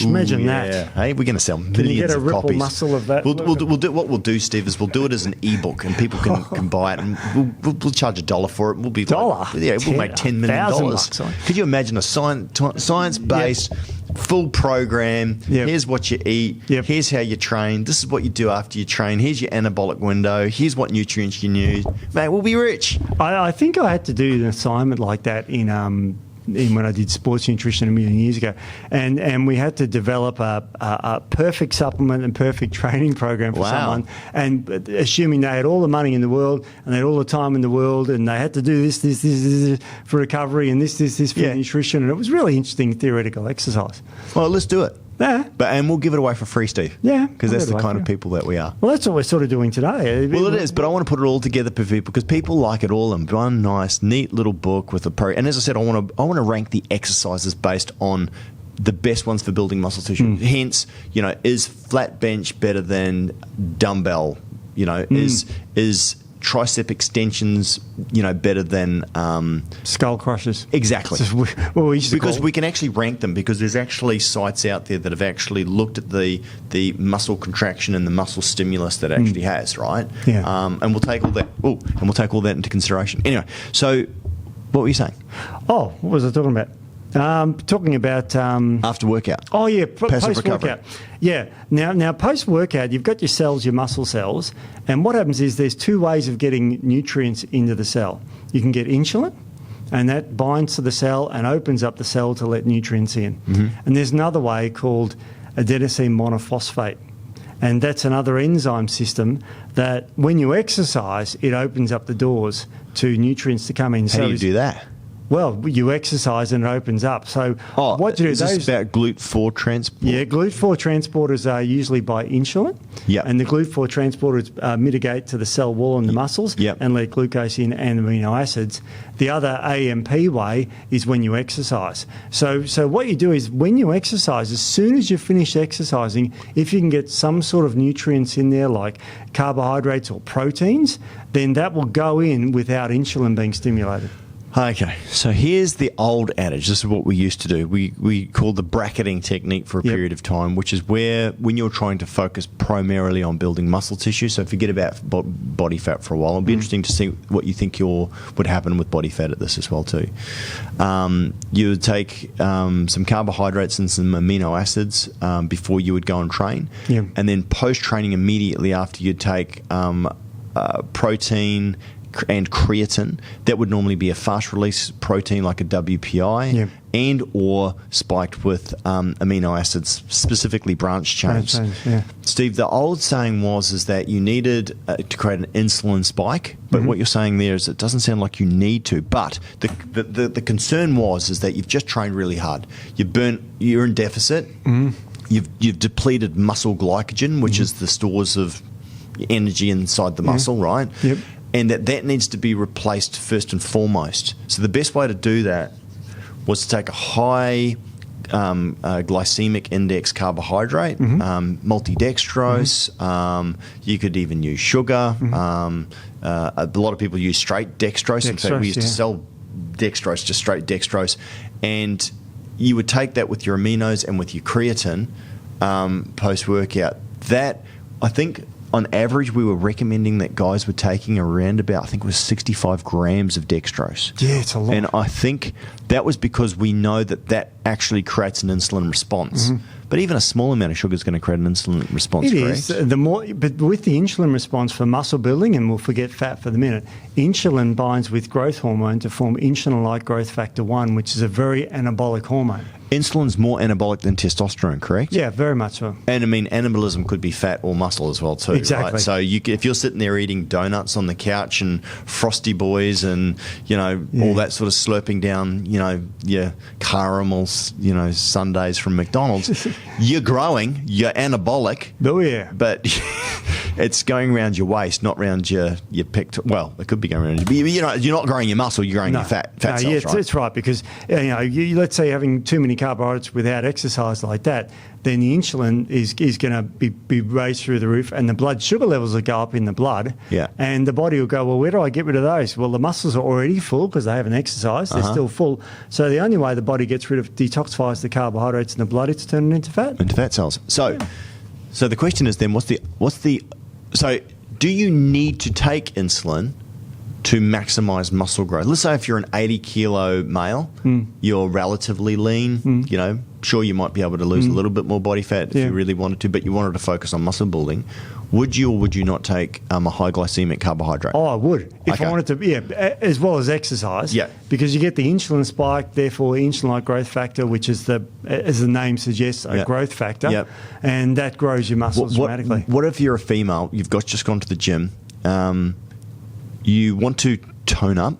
Imagine that. Hey, we're going to sell millions of copies. Can you get a ripple muscle of that? We'll do what we'll do, Steve, is we'll do it as an ebook, and people can buy it, and we'll charge $1 for it. We'll be $1? We'll make $10 million. Could you imagine a science-based full program? Here's what you eat. Here's how you train. This is what you do after you train. Here's your anabolic window. Here's what nutrients you use. Mate, we'll be rich. I think I had to do an assignment like that in when I did sports nutrition a million years ago, and we had to develop a perfect supplement and perfect training program for someone, and assuming they had all the money in the world and they had all the time in the world, and they had to do this for recovery and this for nutrition, and it was really interesting theoretical exercise. Well, let's do it. Yeah. And we'll give it away for free, Steve. Yeah. Because that's the kind of people that we are. Well, that's what we're sort of doing today. Well, it is, but I want to put it all together for people because people like it all in one nice, neat little book with and as I said, I want to rank the exercises based on the best ones for building muscle tissue. Hence, is flat bench better than dumbbell? Is tricep extensions, better than skull crushers? Exactly. Because we can actually rank them because there's actually sites out there that have actually looked at the muscle contraction and the muscle stimulus that it actually has, right? Yeah. And we'll take all that. And we'll take all that into consideration. Anyway, so what were you saying? Oh, what was I talking about? Talking about after workout. Oh yeah, post workout. Yeah. Now post workout, you've got your cells, your muscle cells, and what happens is there's two ways of getting nutrients into the cell. You can get insulin, and that binds to the cell and opens up the cell to let nutrients in. And there's another way called adenosine monophosphate. And that's another enzyme system that when you exercise, it opens up the doors to nutrients to come in. How do you do that? Well, you exercise and it opens up. So what you do is this about GLUT4 transport? Yeah, GLUT4 transporters are usually by insulin. Yeah. And the GLUT4 transporters mitigate to the cell wall and the muscles and let glucose in and amino acids. The other AMP way is when you exercise. So what you do is when you exercise, as soon as you finish exercising, if you can get some sort of nutrients in there like carbohydrates or proteins, then that will go in without insulin being stimulated. Okay, so here's the old adage. This is what we used to do. We called the bracketing technique for a period of time, which is where when you're trying to focus primarily on building muscle tissue, so forget about body fat for a while. It'll be interesting to see what you think would happen with body fat at this as well too. You would take some carbohydrates and some amino acids before you would go and train, and then post-training immediately after you'd take protein, and creatine, that would normally be a fast release protein like a WPI, and or spiked with amino acids, specifically branched chains. Steve, the old saying is that you needed to create an insulin spike, but what you're saying there is it doesn't sound like you need to. But the concern is that you've just trained really hard. You're in deficit. You've depleted muscle glycogen, which is the stores of energy inside the muscle, right? And that needs to be replaced first and foremost. So the best way to do that was to take a high glycemic index carbohydrate, multidextrose. You could even use sugar. A lot of people use straight dextrose. In fact, we used to sell dextrose, just straight dextrose. And you would take that with your aminos and with your creatine post-workout. That, I think, on average, we were recommending that guys were taking around about, I think it was 65 grams of dextrose. Yeah, it's a lot. And I think that was because we know that actually creates an insulin response. But even a small amount of sugar is going to create an insulin response, correct? It is. But with the insulin response for muscle building, and we'll forget fat for the minute, insulin binds with growth hormone to form insulin-like growth factor 1, which is a very anabolic hormone. Insulin's more anabolic than testosterone, correct? Yeah, very much so. And I mean, anabolism could be fat or muscle as well too, exactly. Right? So if you're sitting there eating donuts on the couch and Frosty Boys and, all that sort of slurping down, your caramels, sundaes from McDonald's, you're growing, you're anabolic. Oh, yeah. But it's going around your waist, not around your well, it could be going around your, you're not growing your muscle, you're growing your fat cells, right? It's right, because, let's say having too many carbohydrates without exercise like that, then the insulin is going to be raised through the roof, and the blood sugar levels will go up in the blood. And the body will go, well, where do I get rid of those? Well, the muscles are already full because they haven't exercised. They're still full. So the only way the body gets rid of, detoxifies the carbohydrates in the blood, it's turning into fat. Into fat cells. So the question is then, so do you need to take insulin to maximize muscle growth? Let's say if you're an 80-kilo male, you're relatively lean, sure, you might be able to lose a little bit more body fat if you really wanted to, but you wanted to focus on muscle building. Would you or would you not take a high glycemic carbohydrate? Oh, I would. If I wanted to, as well as exercise. Yeah. Because you get the insulin spike, therefore insulin-like growth factor, which is, as the name suggests, a growth factor. And that grows your muscles dramatically. What if you're a female, you've just gone to the gym, you want to tone up,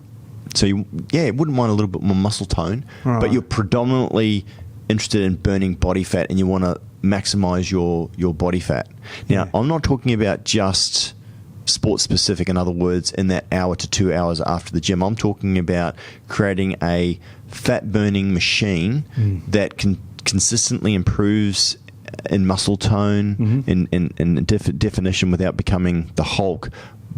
so you wouldn't mind a little bit more muscle tone, but you're predominantly interested in burning body fat and you want to maximize your body fat. Now, I'm not talking about just sports specific, in other words, in that hour to 2 hours after the gym. I'm talking about creating a fat burning machine that consistently improves in muscle tone, in definition, without becoming the Hulk,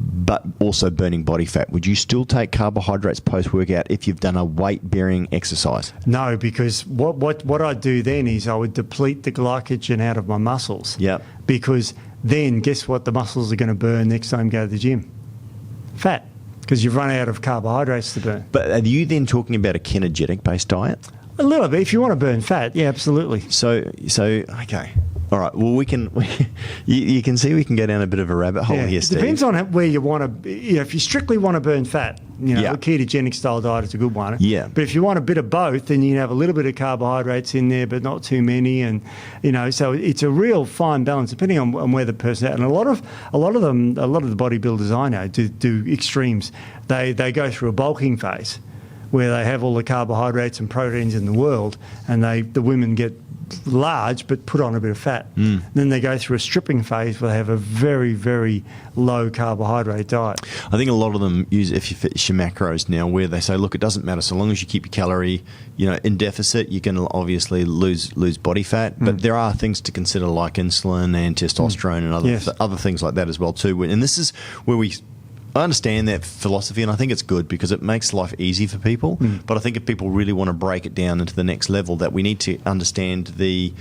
but also burning body fat. Would you still take carbohydrates post-workout if you've done a weight-bearing exercise? No, because what I'd do then is I would deplete the glycogen out of my muscles. Because then guess what the muscles are going to burn next time you go to the gym? Fat, because you've run out of carbohydrates to burn. But are you then talking about a ketogenic-based diet? A little bit. If you want to burn fat, yeah, absolutely. So okay. All right. Well, you can see we can go down a bit of a rabbit hole here, Steve. It depends on where you want to. If you strictly want to burn fat, a ketogenic style diet is a good one. But if you want a bit of both, then you can have a little bit of carbohydrates in there, but not too many, and so it's a real fine balance depending on where the person is at. And a lot of the bodybuilders I know do extremes. They go through a bulking phase where they have all the carbohydrates and proteins in the world, and the women get large but put on a bit of fat. Then they go through a stripping phase where they have a very, very low carbohydrate diet. I think a lot of them use if you fit your macros now, where they say, look, it doesn't matter so long as you keep your calorie in deficit, you can obviously lose body fat, but there are things to consider like insulin and testosterone and other things like that as well too. And this is where I understand that philosophy, and I think it's good because it makes life easy for people. But I think if people really want to break it down into the next level, that we need to understand the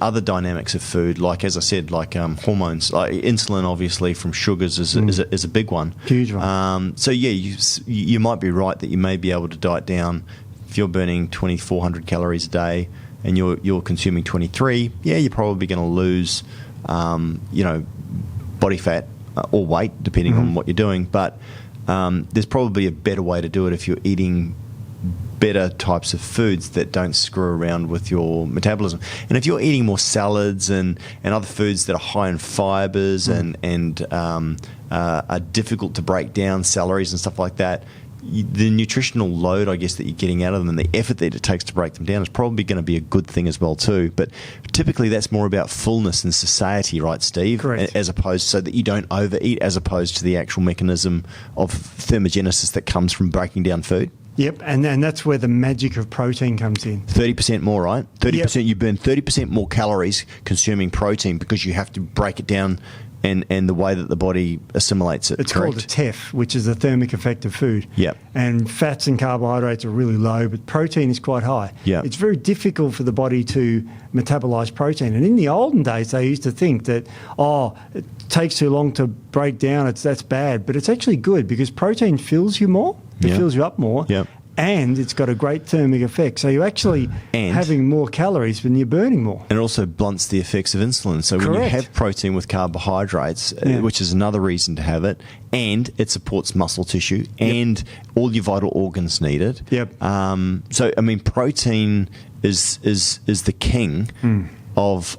other dynamics of food, like, as I said, like hormones, like insulin, obviously, from sugars is a big one. Huge one. So, you might be right that you may be able to diet down. If you're burning 2,400 calories a day and you're consuming 23, you're probably going to lose, body fat or weight, depending on what you're doing. But there's probably a better way to do it if you're eating better types of foods that don't screw around with your metabolism. And if you're eating more salads and other foods that are high in fibers and are difficult to break down, calories and stuff like that, the nutritional load, I guess, that you're getting out of them and the effort that it takes to break them down is probably going to be a good thing as well too. But typically that's more about fullness and satiety, right, Steve? Correct. As opposed, so that you don't overeat, as opposed to the actual mechanism of thermogenesis that comes from breaking down food. Yep, and that's where the magic of protein comes in. 30% more, right? 30%. Yep. You burn 30% more calories consuming protein because you have to break it down and the way that the body assimilates it. It's correct? called a TEF, which is the thermic effect of food. Yep. And fats and carbohydrates are really low, but protein is quite high. Yep. It's very difficult for the body to metabolize protein. And in the olden days, they used to think that, it takes too long to break down, that's bad. But it's actually good because protein fills you more. It fills you up more. Yep. And it's got a great thermic effect. So you're actually having more calories when you're burning more. And it also blunts the effects of insulin. So when you have protein with carbohydrates, which is another reason to have it, and it supports muscle tissue, and all your vital organs need it. Yep. So, I mean, protein is the king of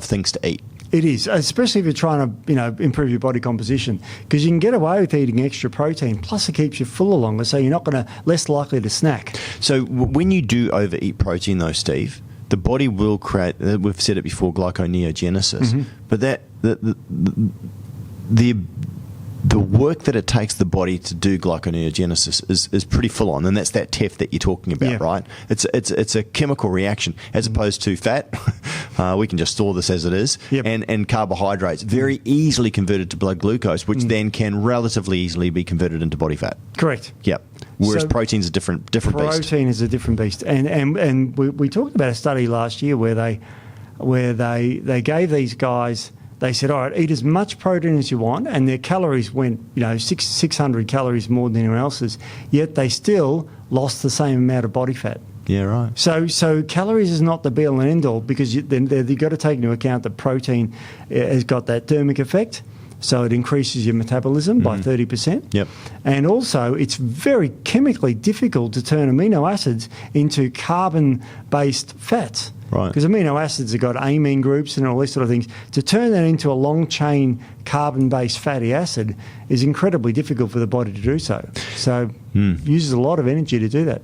things to eat. It is, especially if you're trying to, improve your body composition, because you can get away with eating extra protein. Plus, it keeps you fuller longer, so you're less likely to snack. So when you do overeat protein, though, Steve, the body will create. We've said it before, glyconeogenesis. But the work that it takes the body to do glyconeogenesis is pretty full on, and that's that TEF that you're talking about, right? It's a chemical reaction as opposed to fat. We can just store this as it is, and carbohydrates very easily converted to blood glucose, which then can relatively easily be converted into body fat. Correct. Yep. Whereas protein's a different beast. Protein is a different beast, and we talked about a study last year where they gave these guys. They said, all right, eat as much protein as you want, and their calories went, 600 calories more than anyone else's, yet they still lost the same amount of body fat. Yeah, right. So calories is not the be-all and end-all, because you've got to take into account that protein has got that thermic effect, so it increases your metabolism by 30%. Yep. And also, it's very chemically difficult to turn amino acids into carbon-based fats. Right. Because amino acids have got amine groups and all these sort of things. To turn that into a long-chain carbon-based fatty acid is incredibly difficult for the body to do so. So it uses a lot of energy to do that.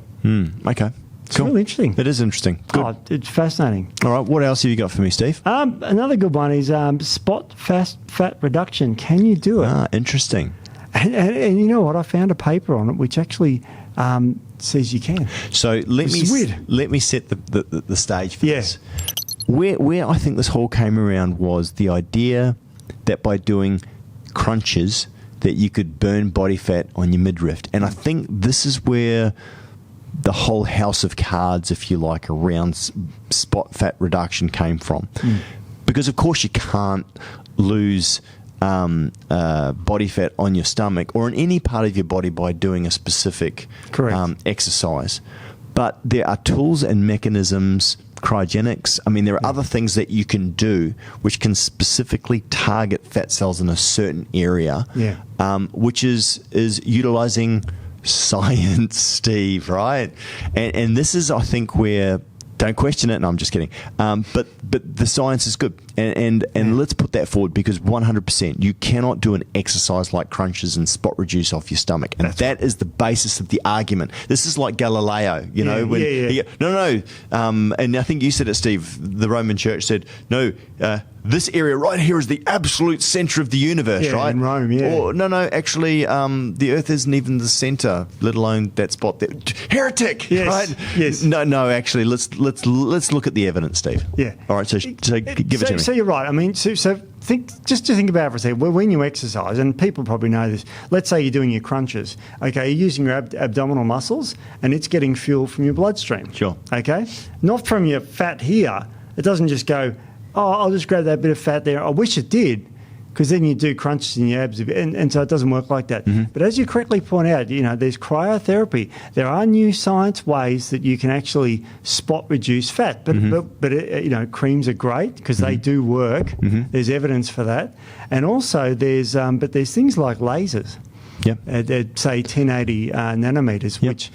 Okay. It's really interesting. It is interesting. Good. Oh, it's fascinating. All right. What else have you got for me, Steve? Another good one is spot fat reduction. Can you do it? Interesting. And you know what? I found a paper on it which actually says you can. So let me set the stage for this. Where I think this whole came around was the idea that by doing crunches that you could burn body fat on your midriff. And I think this is where the whole house of cards, if you like, around spot fat reduction came from. Because, of course, you can't lose body fat on your stomach or in any part of your body by doing a specific exercise. But there are tools and mechanisms, cryogenics. I mean, there are other things that you can do which can specifically target fat cells in a certain area, which is utilizing science, Steve, right? And this is, I think, where, don't question it, no, I'm just kidding. But the science is good. And let's put that forward, because 100%, you cannot do an exercise like crunches and spot reduce off your stomach. And that is the basis of the argument. This is like Galileo, and I think you said it, Steve, the Roman Church said, this area right here is the absolute center of the universe, right? In Rome, Or, actually, the Earth isn't even the center, let alone that spot there. Heretic, right? Yes. No, actually, let's look at the evidence, Steve. Yeah. All right, so give it to me. So you're right. I mean, so think about it for a second. When you exercise, and people probably know this, let's say you're doing your crunches, okay, you're using your abdominal muscles, and it's getting fuel from your bloodstream. Sure. Okay? Not from your fat here. It doesn't just go, I'll just grab that bit of fat there. I wish it did, because then you do crunches in your abs, and so it doesn't work like that. But as you correctly point out, there's cryotherapy. There are new science ways that you can actually spot reduce fat. But creams are great because they do work. There's evidence for that, and also there's things like lasers. at say 1080 nanometers, which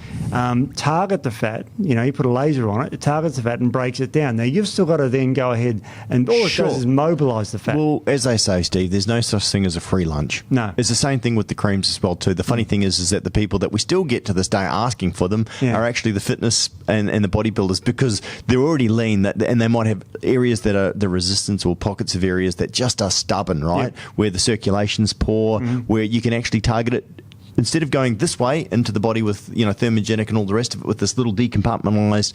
target the fat. You put a laser on it, it targets the fat and breaks it down. Now, you've still got to then go ahead and all it does is mobilise the fat. Well, as they say, Steve, there's no such thing as a free lunch. No. It's the same thing with the creams as well, too. The funny thing is that the people that we still get to this day asking for them are actually the fitness and the bodybuilders, because they're already lean, and they might have areas that are the resistance or pockets of areas that just are stubborn, right? Where the circulation's poor, where you can actually target it. Instead of going this way into the body with, Thermogenic and all the rest of it, with this little decompartmentalized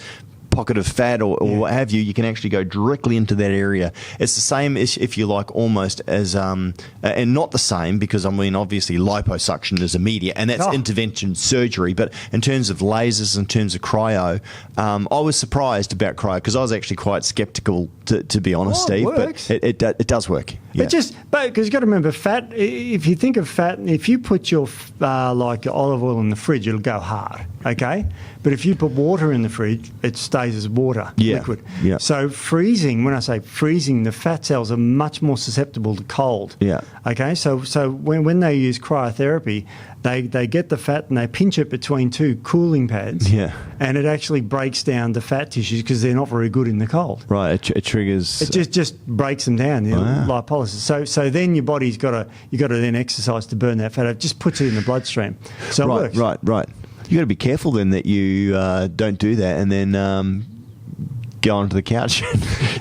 pocket of fat or what have you, you can actually go directly into that area. It's the same, if you like, almost as, and not the same, because, obviously liposuction is immediate, and that's intervention surgery, but in terms of lasers, in terms of cryo, I was surprised about cryo, because I was actually quite skeptical, to be honest, Steve, works. But it does work. But because you've got to remember, fat, if you think of fat, if you put your like olive oil in the fridge, it'll go hard, okay? But if you put water in the fridge, it stays as water, liquid. Yeah. So freezing, when I say freezing, the fat cells are much more susceptible to cold. Yeah. Okay, so when they use cryotherapy, they get the fat and they pinch it between two cooling pads. Yeah. And it actually breaks down the fat tissues because they're not very good in the cold. Right. It triggers. It just breaks them down. Lipolysis. So then your body's got to then exercise to burn that fat. It just puts it in the bloodstream. So it works. Right. You got to be careful then that you don't do that and then go onto the couch.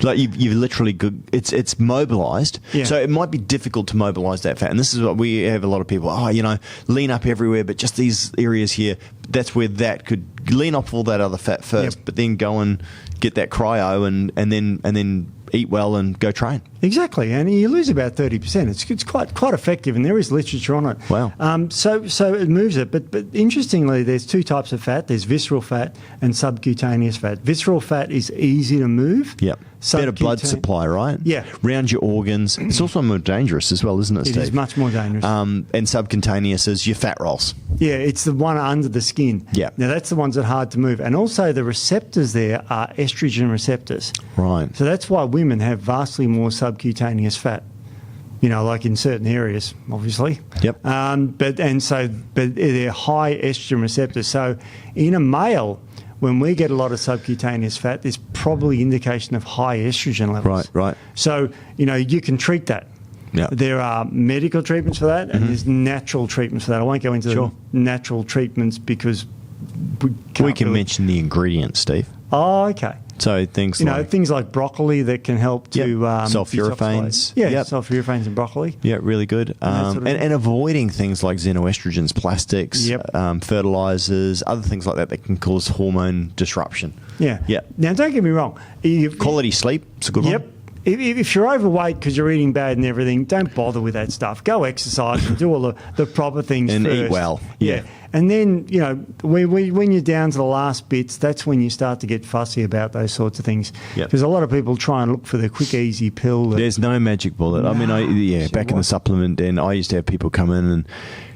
Like you've literally it's mobilized. Yeah. So it might be difficult to mobilize that fat. And this is what we have a lot of people, lean up everywhere, but just these areas here, that's where that could lean off all that other fat first, but then go and get that cryo and then eat well and go train. Exactly, and you lose about 30%. It's quite effective, and there is literature on it. Wow. So it moves it, but interestingly, there's two types of fat. There's visceral fat and subcutaneous fat. Visceral fat is easy to move. Yep. Better blood supply, right? Yeah. Around your organs. It's also more dangerous as well, isn't it, Steve? It is much more dangerous. And subcutaneous is your fat rolls. Yeah, it's the one under the skin. Yeah. Now, that's the ones that are hard to move. And also the receptors there are estrogen receptors. Right. So that's why women have vastly more subcutaneous fat. Like in certain areas, obviously. Yep. But they're high estrogen receptors. So in a male, when we get a lot of subcutaneous fat, there's probably indication of high estrogen levels. Right. So, you can treat that. Yeah. There are medical treatments for that, and there's natural treatments for that. I won't go into the natural treatments because we can mention the ingredients, Steve. Oh, okay. So things like broccoli that can help to sulforaphane. Sulforaphane in broccoli. Yeah, really good. And avoiding things like xenoestrogens, plastics, fertilizers, other things like that can cause hormone disruption. Yeah. Now, don't get me wrong. Quality sleep, it's a good one. If you're overweight because you're eating bad and everything, don't bother with that stuff. Go exercise and do all the proper things and first. Eat well. Yeah. And then, when you're down to the last bits, that's when you start to get fussy about those sorts of things. Because a lot of people try and look for the quick, easy pill. There's no magic bullet. I mean, back in the supplement den, I used to have people come in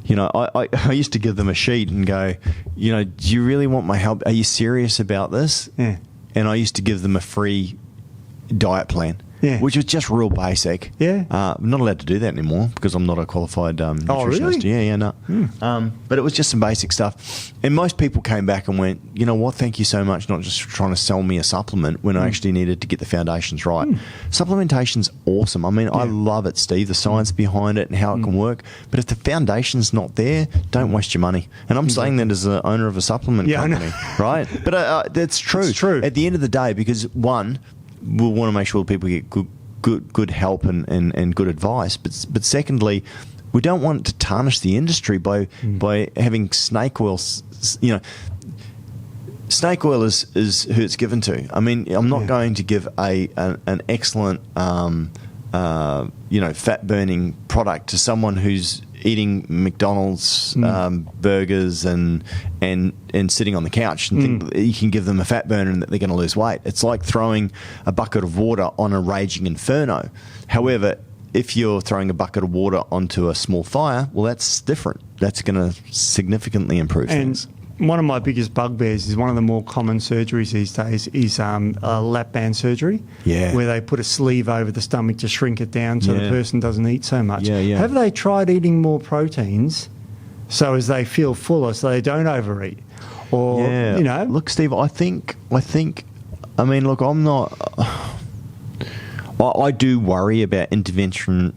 and, I used to give them a sheet and go, do you really want my help? Are you serious about this? Yeah. And I used to give them a free diet plan. Yeah. Which was just real basic. Yeah. I'm not allowed to do that anymore because I'm not a qualified nutritionist. Oh, really? Yeah, no. But it was just some basic stuff. And most people came back and went, you know what, thank you so much, not just trying to sell me a supplement when I actually needed to get the foundations right. Supplementation's awesome. I mean, I love it, Steve, the science behind it and how it can work. But if the foundation's not there, don't waste your money. And I'm saying that as the owner of a supplement company, right? But that's true. It's true. At the end of the day, because one, we'll want to make sure people get good help and good advice. But secondly, we don't want to tarnish the industry by having snake oil. Snake oil is who it's given to. I mean, I'm not going to give an excellent fat burning product to someone who's eating McDonald's burgers and sitting on the couch and think that you can give them a fat burner and that they're going to lose weight. It's like throwing a bucket of water on a raging inferno. However, if you're throwing a bucket of water onto a small fire, well, that's different. That's going to significantly improve things. One of my biggest bugbears is one of the more common surgeries these days is lap band surgery, where they put a sleeve over the stomach to shrink it down so the person doesn't eat so much. Have they tried eating more proteins so as they feel fuller, so they don't overeat. Or, you know. Look, Steve, I mean, look, I'm not... I do worry about intervention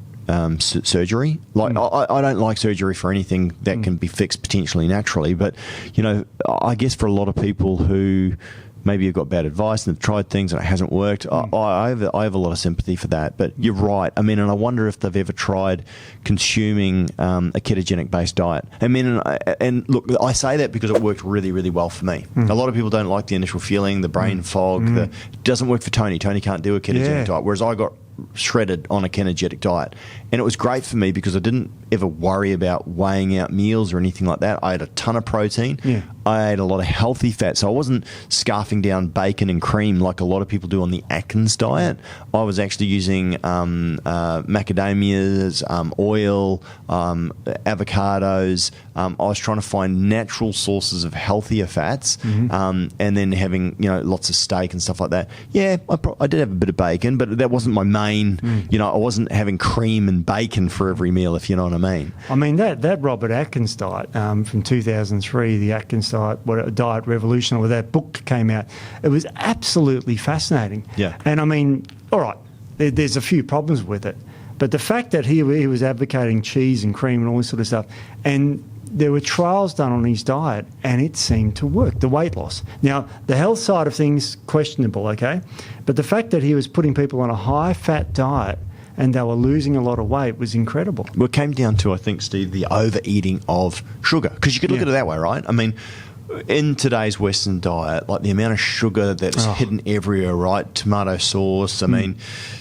surgery. Like, I don't like surgery for anything that can be fixed potentially naturally, but, you know, I guess for a lot of people who maybe have got bad advice and have tried things and it hasn't worked, I have a lot of sympathy for that. But you're right. I mean, and I wonder if they've ever tried consuming a ketogenic-based diet. I mean, and look, I say that because it worked really, really well for me. A lot of people don't like the initial feeling, the brain fog. It doesn't work for Tony. Tony can't do a ketogenic diet, whereas I got shredded on a ketogenic diet, and it was great for me because I didn't ever worry about weighing out meals or anything like that. I had a ton of protein. I ate a lot of healthy fat, so I wasn't scarfing down bacon and cream like a lot of people do on the Atkins diet. I was actually using macadamias, oil, avocados. I was trying to find natural sources of healthier fats, and then having, you know, lots of steak and stuff like that. Yeah, I did have a bit of bacon, but that wasn't my main. You know, I wasn't having cream and bacon for every meal, if you know what I mean. I mean, that Robert Atkins diet from 2003, the Atkins diet, Diet Revolution, or that book came out, it was absolutely fascinating. Yeah. And I mean, all right, there's a few problems with it, but the fact that he was advocating cheese and cream and all this sort of stuff, and there were trials done on his diet, and it seemed to work, the weight loss. Now, the health side of things, questionable, okay? But the fact that he was putting people on a high-fat diet and they were losing a lot of weight was incredible. Well, it came down to, I think, Steve, the overeating of sugar. Because you could look at it that way, right? I mean, in today's Western diet, like the amount of sugar that's hidden everywhere, right? Tomato sauce, I mean,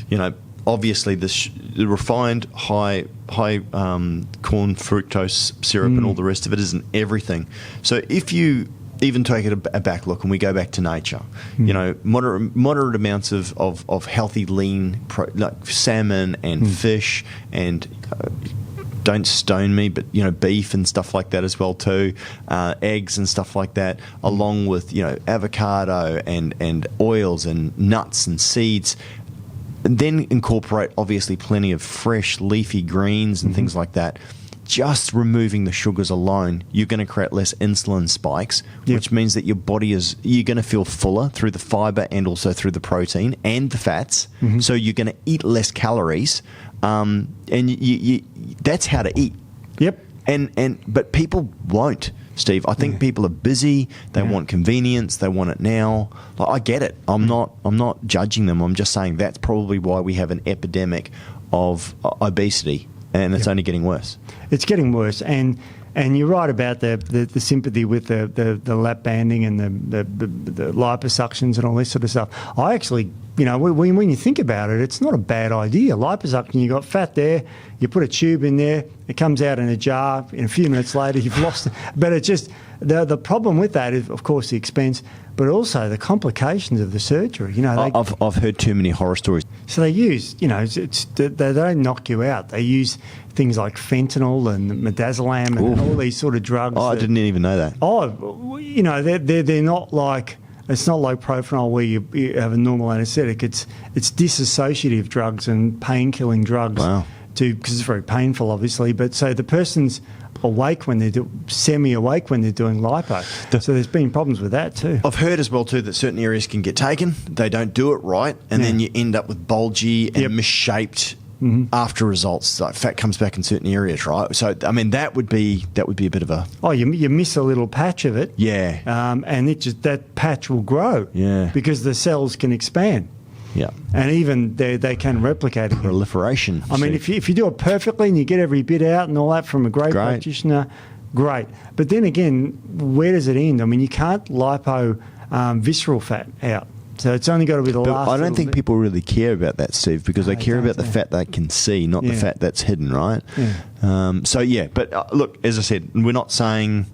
you know, obviously the refined high corn fructose syrup and all the rest of it isn't everything. So if you even take it a back look and we go back to nature, you know, moderate amounts of healthy lean like salmon and fish and don't stone me, but, you know, beef and stuff like that as well too, eggs and stuff like that, along with, you know, avocado and oils and nuts and seeds. And then incorporate, obviously, plenty of fresh leafy greens and things like that. Just removing the sugars alone, you're going to create less insulin spikes, which means that your body you're going to feel fuller through the fiber and also through the protein and the fats. So you're going to eat less calories, and you that's how to eat. But people won't, Steve. I think people are busy. They want convenience. They want it now. Like, I get it. I'm not judging them. I'm just saying that's probably why we have an epidemic of obesity, and it's only getting worse. It's getting worse, and you're right about the sympathy with the lap banding and the liposuctions and all this sort of stuff. I actually, you know, when you think about it, it's not a bad idea. Liposuction, you got fat there, you put a tube in there, it comes out in a jar. In a few minutes later, you've lost it. But it's just the problem with that is, of course, the expense, but also the complications of the surgery. You know, I've heard too many horror stories. So they use, you know, they don't knock you out. They use things like fentanyl and midazolam and all these sort of drugs. I didn't even know that. You know, they're not like, it's not like Propanol where you have a normal anaesthetic. It's dissociative drugs and pain-killing drugs. Wow. Because it's very painful, obviously. But so the person's awake when they're semi-awake when they're doing lipo. So there's been problems with that too. I've heard as well too that certain areas can get taken. They don't do it right, and then you end up with bulgy and misshaped after results. Like fat comes back in certain areas, right? So I mean that would be a bit of a you miss a little patch of it, and that patch will grow, because the cells can expand. Yeah, and even they can replicate it. Proliferation. I mean, if you do it perfectly and you get every bit out and all that from a great practitioner, great. But then again, where does it end? I mean, you can't lipo visceral fat out. So it's only got to be the last. I don't think people really care about that, Steve, because they care about the fat they can see, not the fat that's hidden, right? But look, as I said, we're not saying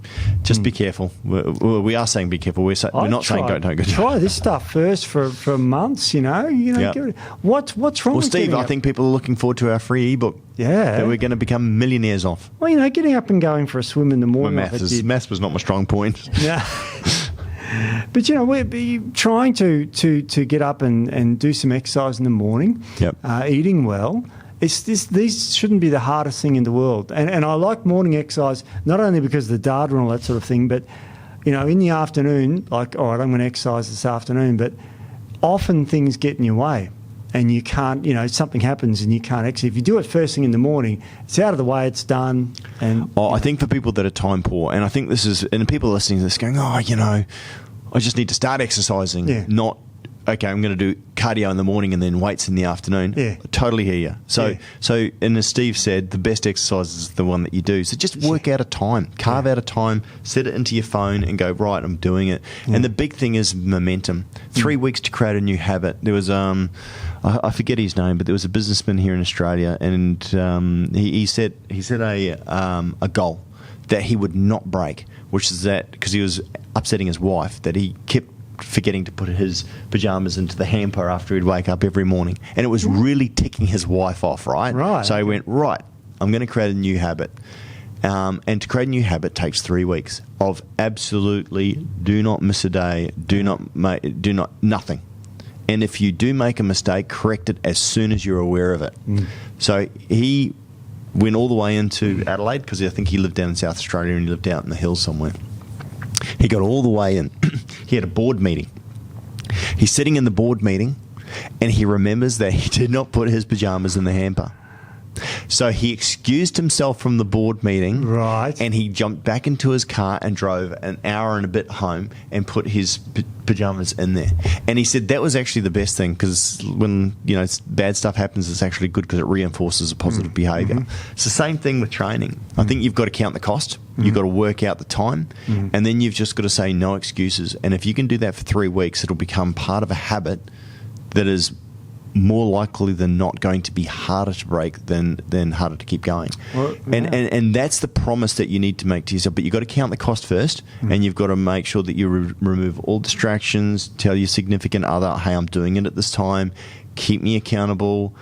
just be careful. We are saying be careful. We're not saying don't go. Try this stuff first for months. You know. What's wrong? Well, Steve, I think people are looking forward to our free ebook. Yeah, that we're going to become millionaires off. Well, you know, getting up and going for a swim in the morning. Maths was not my strong point. Yeah. But, you know, we're trying to get up and do some exercise in the morning, eating well, these shouldn't be the hardest thing in the world. And I like morning exercise, not only because of the data and all that sort of thing, but, in the afternoon, like, all right, I'm going to exercise this afternoon, but often things get in your way and you can't, something happens and you can't exercise. If you do it first thing in the morning, it's out of the way, it's done. And I think for people that are time poor, and I think this is, and people listening to this going, I just need to start exercising, not, okay, I'm going to do cardio in the morning and then weights in the afternoon. Yeah. I totally hear you. So, and as Steve said, the best exercise is the one that you do. So just work out a time, carve out a time, set it into your phone and go, right, I'm doing it. Yeah. And the big thing is momentum. 3 weeks to create a new habit. There was, I forget his name, but there was a businessman here in Australia, and he set a goal that he would not break, which is that, because he was upsetting his wife, that he kept forgetting to put his pajamas into the hamper after he'd wake up every morning, and it was really ticking his wife off, right? So he went, right, I'm going to create a new habit, and to create a new habit takes 3 weeks of absolutely do not miss a day, nothing, and if you do make a mistake, correct it as soon as you're aware of it. So he went all the way into Adelaide, because I think he lived down in South Australia and he lived out in the hills somewhere. He got all the way in. He had a board meeting. He's sitting in the board meeting and he remembers that he did not put his pajamas in the hamper. So he excused himself from the board meeting, right, and he jumped back into his car and drove an hour and a bit home and put his pajamas in there. And he said that was actually the best thing, because when bad stuff happens, it's actually good because it reinforces a positive behaviour. It's the same thing with training. I think you've got to count the cost. You've got to work out the time, and then you've just got to say no excuses. And if you can do that for 3 weeks, it'll become part of a habit that is more likely than not going to be harder to break than harder to keep going. Well, yeah. And that's the promise that you need to make to yourself. But you've got to count the cost first, and you've got to make sure that you remove all distractions, tell your significant other, hey, I'm doing it at this time, keep me accountable,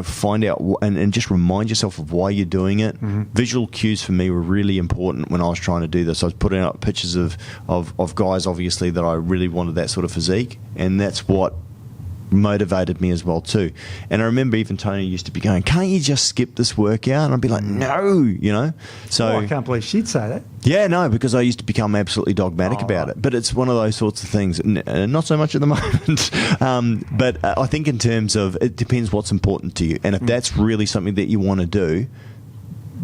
find out and just remind yourself of why you're doing it. Visual cues for me were really important when I was trying to do this. I was putting up pictures of guys, obviously, that I really wanted that sort of physique, and that's what motivated me as well too. And I remember even Tony used to be going, can't you just skip this workout? And I'd be like, no, So I can't believe she'd say that. Yeah, no, because I used to become absolutely dogmatic about it. But it's one of those sorts of things, not so much at the moment. But I think in terms of, it depends what's important to you. And if that's really something that you want to do,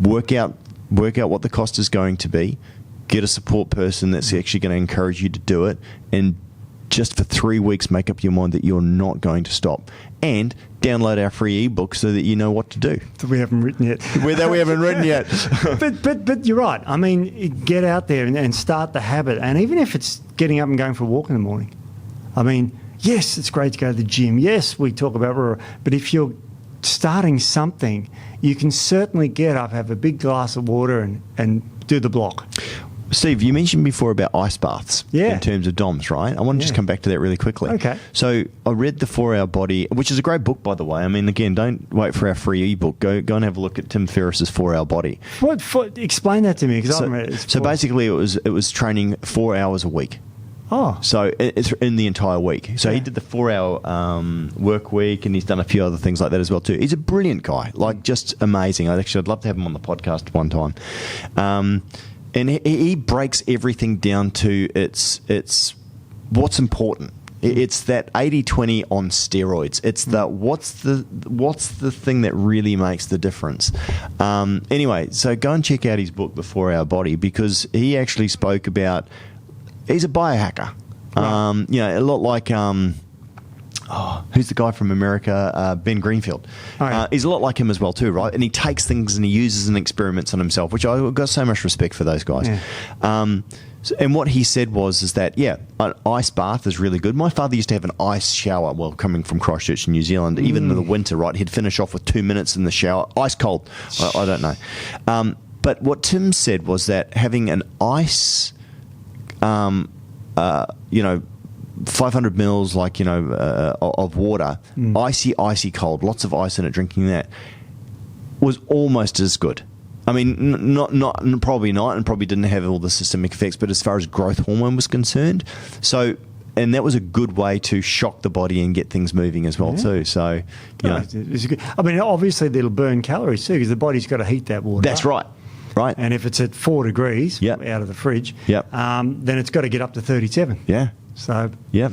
work out what the cost is going to be, get a support person that's actually going to encourage you to do it, and just for 3 weeks, make up your mind that you're not going to stop. And download our free ebook so that you know what to do. That we haven't written yet. That we haven't written yet. But you're right. I mean, get out there and start the habit. And even if it's getting up and going for a walk in the morning. I mean, yes, it's great to go to the gym. Yes, we talk about, but if you're starting something, you can certainly get up, have a big glass of water and do the block. Steve, you mentioned before about ice baths in terms of DOMs, right? I want to just come back to that really quickly. Okay. So I read The 4 Hour Body, which is a great book, by the way. I mean, again, don't wait for our free ebook. Go and have a look at Tim Ferriss's 4 Hour Body. Explain that to me, because I haven't read it. So basically, it was training 4 hours a week. Oh. So it's in the entire week. So he did the 4 hour work week, and he's done a few other things like that as well too. He's a brilliant guy, like just amazing. I'd love to have him on the podcast one time. And he breaks everything down to it's what's important. It's that 80-20 on steroids. It's what's the thing that really makes the difference. Anyway, so go and check out his book, The 4 Hour Body, because he actually spoke about, he's a biohacker. Right. A lot like who's the guy from America? Ben Greenfield. Oh, yeah. He's a lot like him as well too, right? And he takes things and he uses and experiments on himself, which I've got so much respect for those guys. Yeah. And what he said was that, an ice bath is really good. My father used to have an ice shower, well, coming from Christchurch in New Zealand, even in the winter, right? He'd finish off with 2 minutes in the shower, ice cold. I don't know. But what Tim said was that having an ice, 500 mils, of water, icy cold, lots of ice in it, drinking that, was almost as good. I mean, probably not, and probably didn't have all the systemic effects, but as far as growth hormone was concerned. So and that was a good way to shock the body and get things moving as well too. So, it's good. I mean, obviously it'll burn calories too because the body's got to heat that water. That's right. Right. And if it's at 4 degrees out of the fridge, then it's got to get up to 37. Yeah. So. Yep.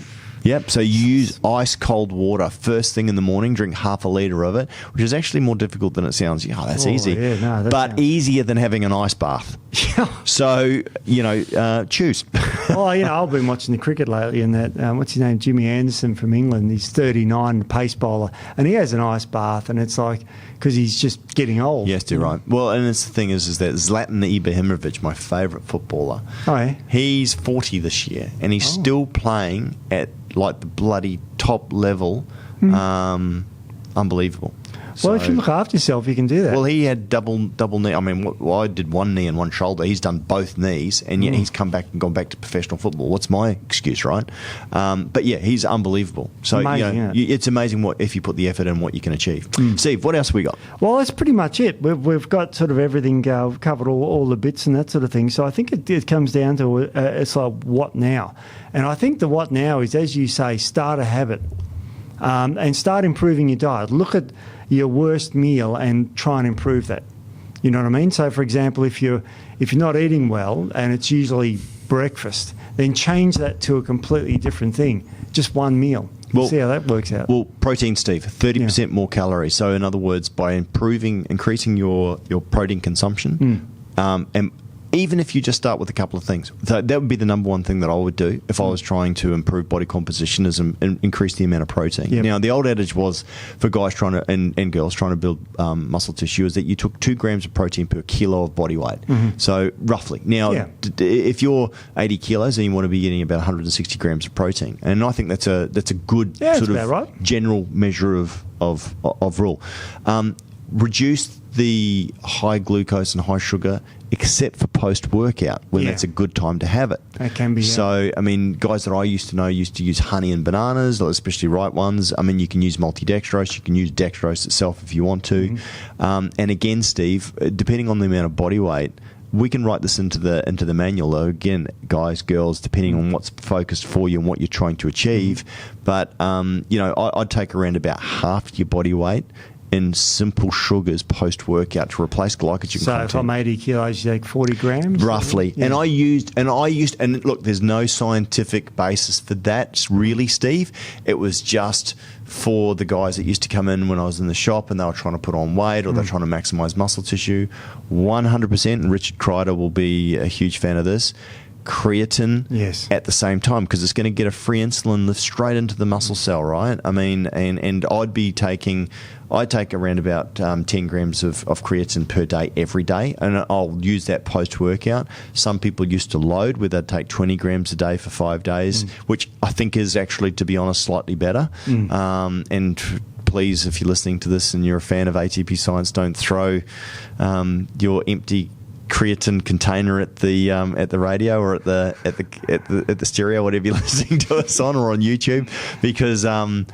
So you use ice cold water first thing in the morning. Drink half a litre of it, which is actually more difficult than it sounds. Oh, that's easy. Yeah, no, but easier than having an ice bath. So choose. Well, I've been watching the cricket lately, and that what's his name, Jimmy Anderson from England. He's 39, pace bowler, and he has an ice bath, and it's like because he's just getting old. Yes, you're right. Well, and it's the thing is that Zlatan Ibrahimovic, my favourite footballer, he's 40 this year, and he's still playing at like the bloody top level. Unbelievable. Well, if you look after yourself, you can do that. Well, he had double knee. I mean, I did one knee and one shoulder. He's done both knees, and yet he's come back and gone back to professional football. What's my excuse, right? But yeah, he's unbelievable. So amazing, it's amazing what if you put the effort in, what you can achieve. Steve, what else we got? Well, that's pretty much it. We've got sort of everything covered, all the bits and that sort of thing. So I think it comes down to it's like what now, and I think the what now is, as you say, start a habit and start improving your diet. Look at your worst meal and try and improve that. You know what I mean? So, for example, if you're not eating well and it's usually breakfast, then change that to a completely different thing. Just one meal. See how that works out. Well, protein, Steve, 30% more calories. So, in other words, by increasing your protein consumption, and even if you just start with a couple of things. So that would be the number one thing that I would do if I was trying to improve body composition is increase the amount of protein. Yep. Now, the old adage was for guys trying to and girls trying to build muscle tissue is that you took 2 grams of protein per kilo of body weight. So roughly. Now, if you're 80 kilos, then you want to be getting about 160 grams of protein. And I think that's a good sort of general measure of rule. Reduce the high glucose and high sugar except for post-workout when that's a good time to have it. That can be. So, I mean, guys that I used to know used to use honey and bananas, especially right ones. I mean, you can use multi-dextrose. You can use dextrose itself if you want to. And again, Steve, depending on the amount of body weight, we can write this into the manual, though. Again, guys, girls, depending on what's focused for you and what you're trying to achieve. But, I'd take around about half your body weight in simple sugars post-workout to replace glycogen content. So if I'm 80 kilos, you take 40 grams? Roughly. Yeah. And I used, and look, there's no scientific basis for that, really, Steve. It was just for the guys that used to come in when I was in the shop and they were trying to put on weight or they're trying to maximize muscle tissue. 100%, and Richard Kreider will be a huge fan of this, creatine at the same time because it's going to get a free insulin lift straight into the muscle cell, right? I mean, and I take around about 10 grams of creatine per day every day, and I'll use that post-workout. Some people used to load where they'd take 20 grams a day for 5 days, which I think is actually, to be honest, slightly better. And please, if you're listening to this and you're a fan of ATP Science, don't throw your empty creatine container at the radio or at the stereo, whatever you're listening to us on, or on YouTube, because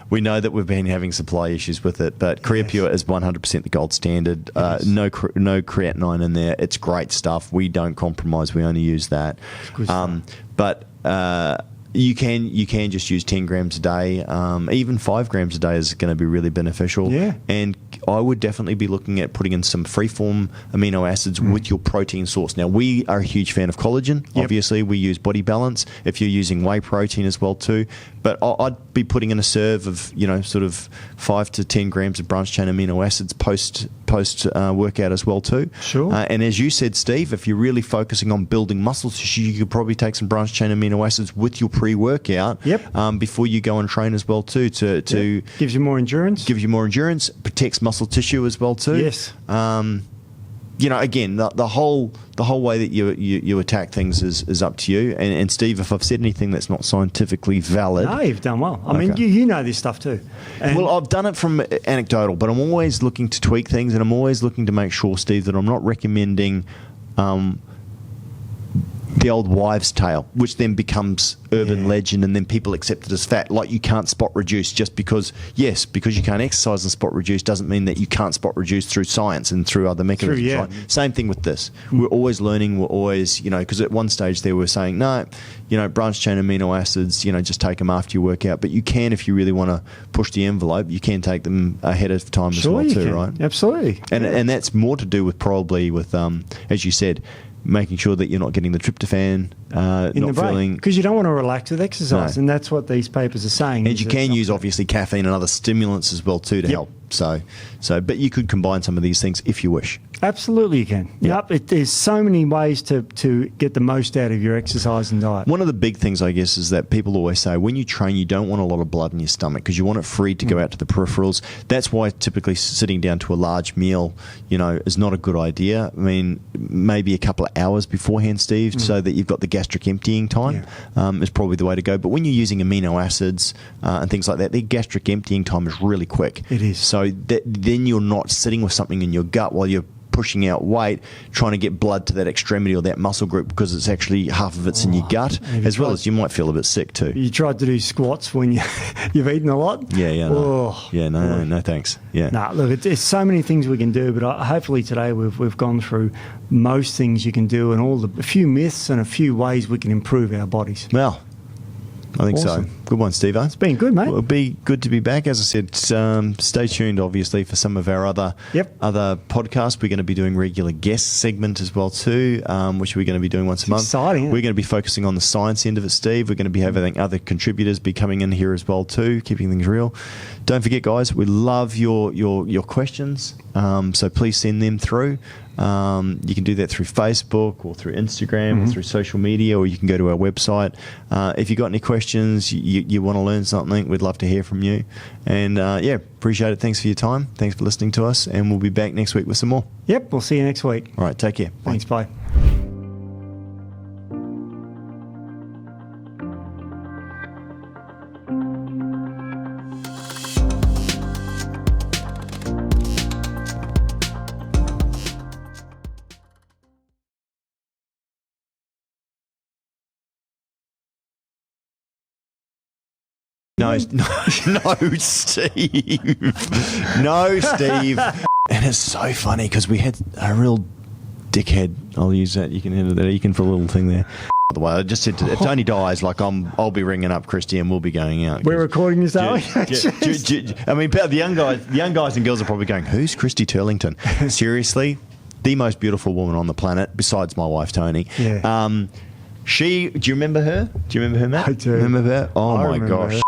we know that we've been having supply issues with it. But CreaPure is 100% the gold standard. No creatinine in there. It's great stuff. We don't compromise. We only use that. But you can just use 10 grams a day. Even 5 grams a day is going to be really beneficial. Yeah. And I would definitely be looking at putting in some free-form amino acids with your protein source. Now, we are a huge fan of collagen. Obviously, we use Body Balance. If you're using whey protein as well too. But I'd be putting in a serve of, sort of 5 to 10 grams of branched-chain amino acids post workout as well too. Sure. And as you said, Steve, if you're really focusing on building muscle tissue, you could probably take some branched-chain amino acids with your pre-workout before you go and train as well too. To gives you more endurance. Protects muscle tissue as well too. Yes. Again, the whole way that you attack things is up to you. And Steve, if I've said anything that's not scientifically valid, no, you've done well. I mean, you know this stuff too. And well, I've done it from anecdotal, but I'm always looking to tweak things, and I'm always looking to make sure, Steve, that I'm not recommending the old wives' tale, which then becomes urban legend, and then people accept it as fact. Like, you can't spot reduce just because you can't exercise and spot reduce doesn't mean that you can't spot reduce through science and through other mechanisms. Right? Same thing with this. We're always learning. We're always, because at one stage they were saying, no, branched chain amino acids, just take them after your workout. But you can, if you really want to push the envelope, you can take them ahead of time as well too, right? Absolutely. And that's more to do with probably with, as you said, making sure that you're not getting the tryptophan, not feeling... Because you don't want to relax with exercise, and that's what these papers are saying. And you can use, obviously, caffeine and other stimulants as well, too, to help. But you could combine some of these things if you wish. Absolutely you can. There's so many ways to get the most out of your exercise and diet. One of the big things, I guess, is that people always say when you train, you don't want a lot of blood in your stomach because you want it free to go out to the peripherals. That's why typically sitting down to a large meal, is not a good idea. I mean, maybe a couple of hours beforehand, Steve, so that you've got the gastric emptying time is probably the way to go. But when you're using amino acids and things like that, the gastric emptying time is really quick. It is. So then you're not sitting with something in your gut while you're pushing out weight, trying to get blood to that extremity or that muscle group because it's actually half of it's in your gut, as well as you might feel a bit sick too. You tried to do squats when you've eaten a lot? No, thanks. Look, there's so many things we can do, but hopefully today we've gone through most things you can do and a few myths and a few ways we can improve our bodies. Well, I think so. Good one, Steve. It's been good, mate. It'll be good to be back. As I said, stay tuned, obviously, for some of our other podcasts. We're going to be doing regular guest segment as well, too, which we're going to be doing once a month. Exciting. We're going to be focusing on the science end of it, Steve. We're going to be having other contributors be coming in here as well, too, keeping things real. Don't forget, guys, we love your questions, so please send them through. You can do that through Facebook or through Instagram or through social media, or you can go to our website. If you've got any questions, you want to learn something, we'd love to hear from you. And appreciate it. Thanks for your time. Thanks for listening to us. And we'll be back next week with some more. Yep, we'll see you next week. All right, take care. Thanks, bye. No, Steve. No, Steve. And it's so funny because we had a real dickhead. I'll use that. You can enter that. You can put a little thing there. By the way, I just said if Tony dies, I'll be ringing up Christy and we'll be going out. We're recording this, are we? I mean, the young guys and girls are probably going, "Who's Christy Turlington?" Seriously, the most beautiful woman on the planet, besides my wife Tony. Yeah. Do you remember her? Do you remember her, Matt? I do. Remember her? Oh, my gosh. Her.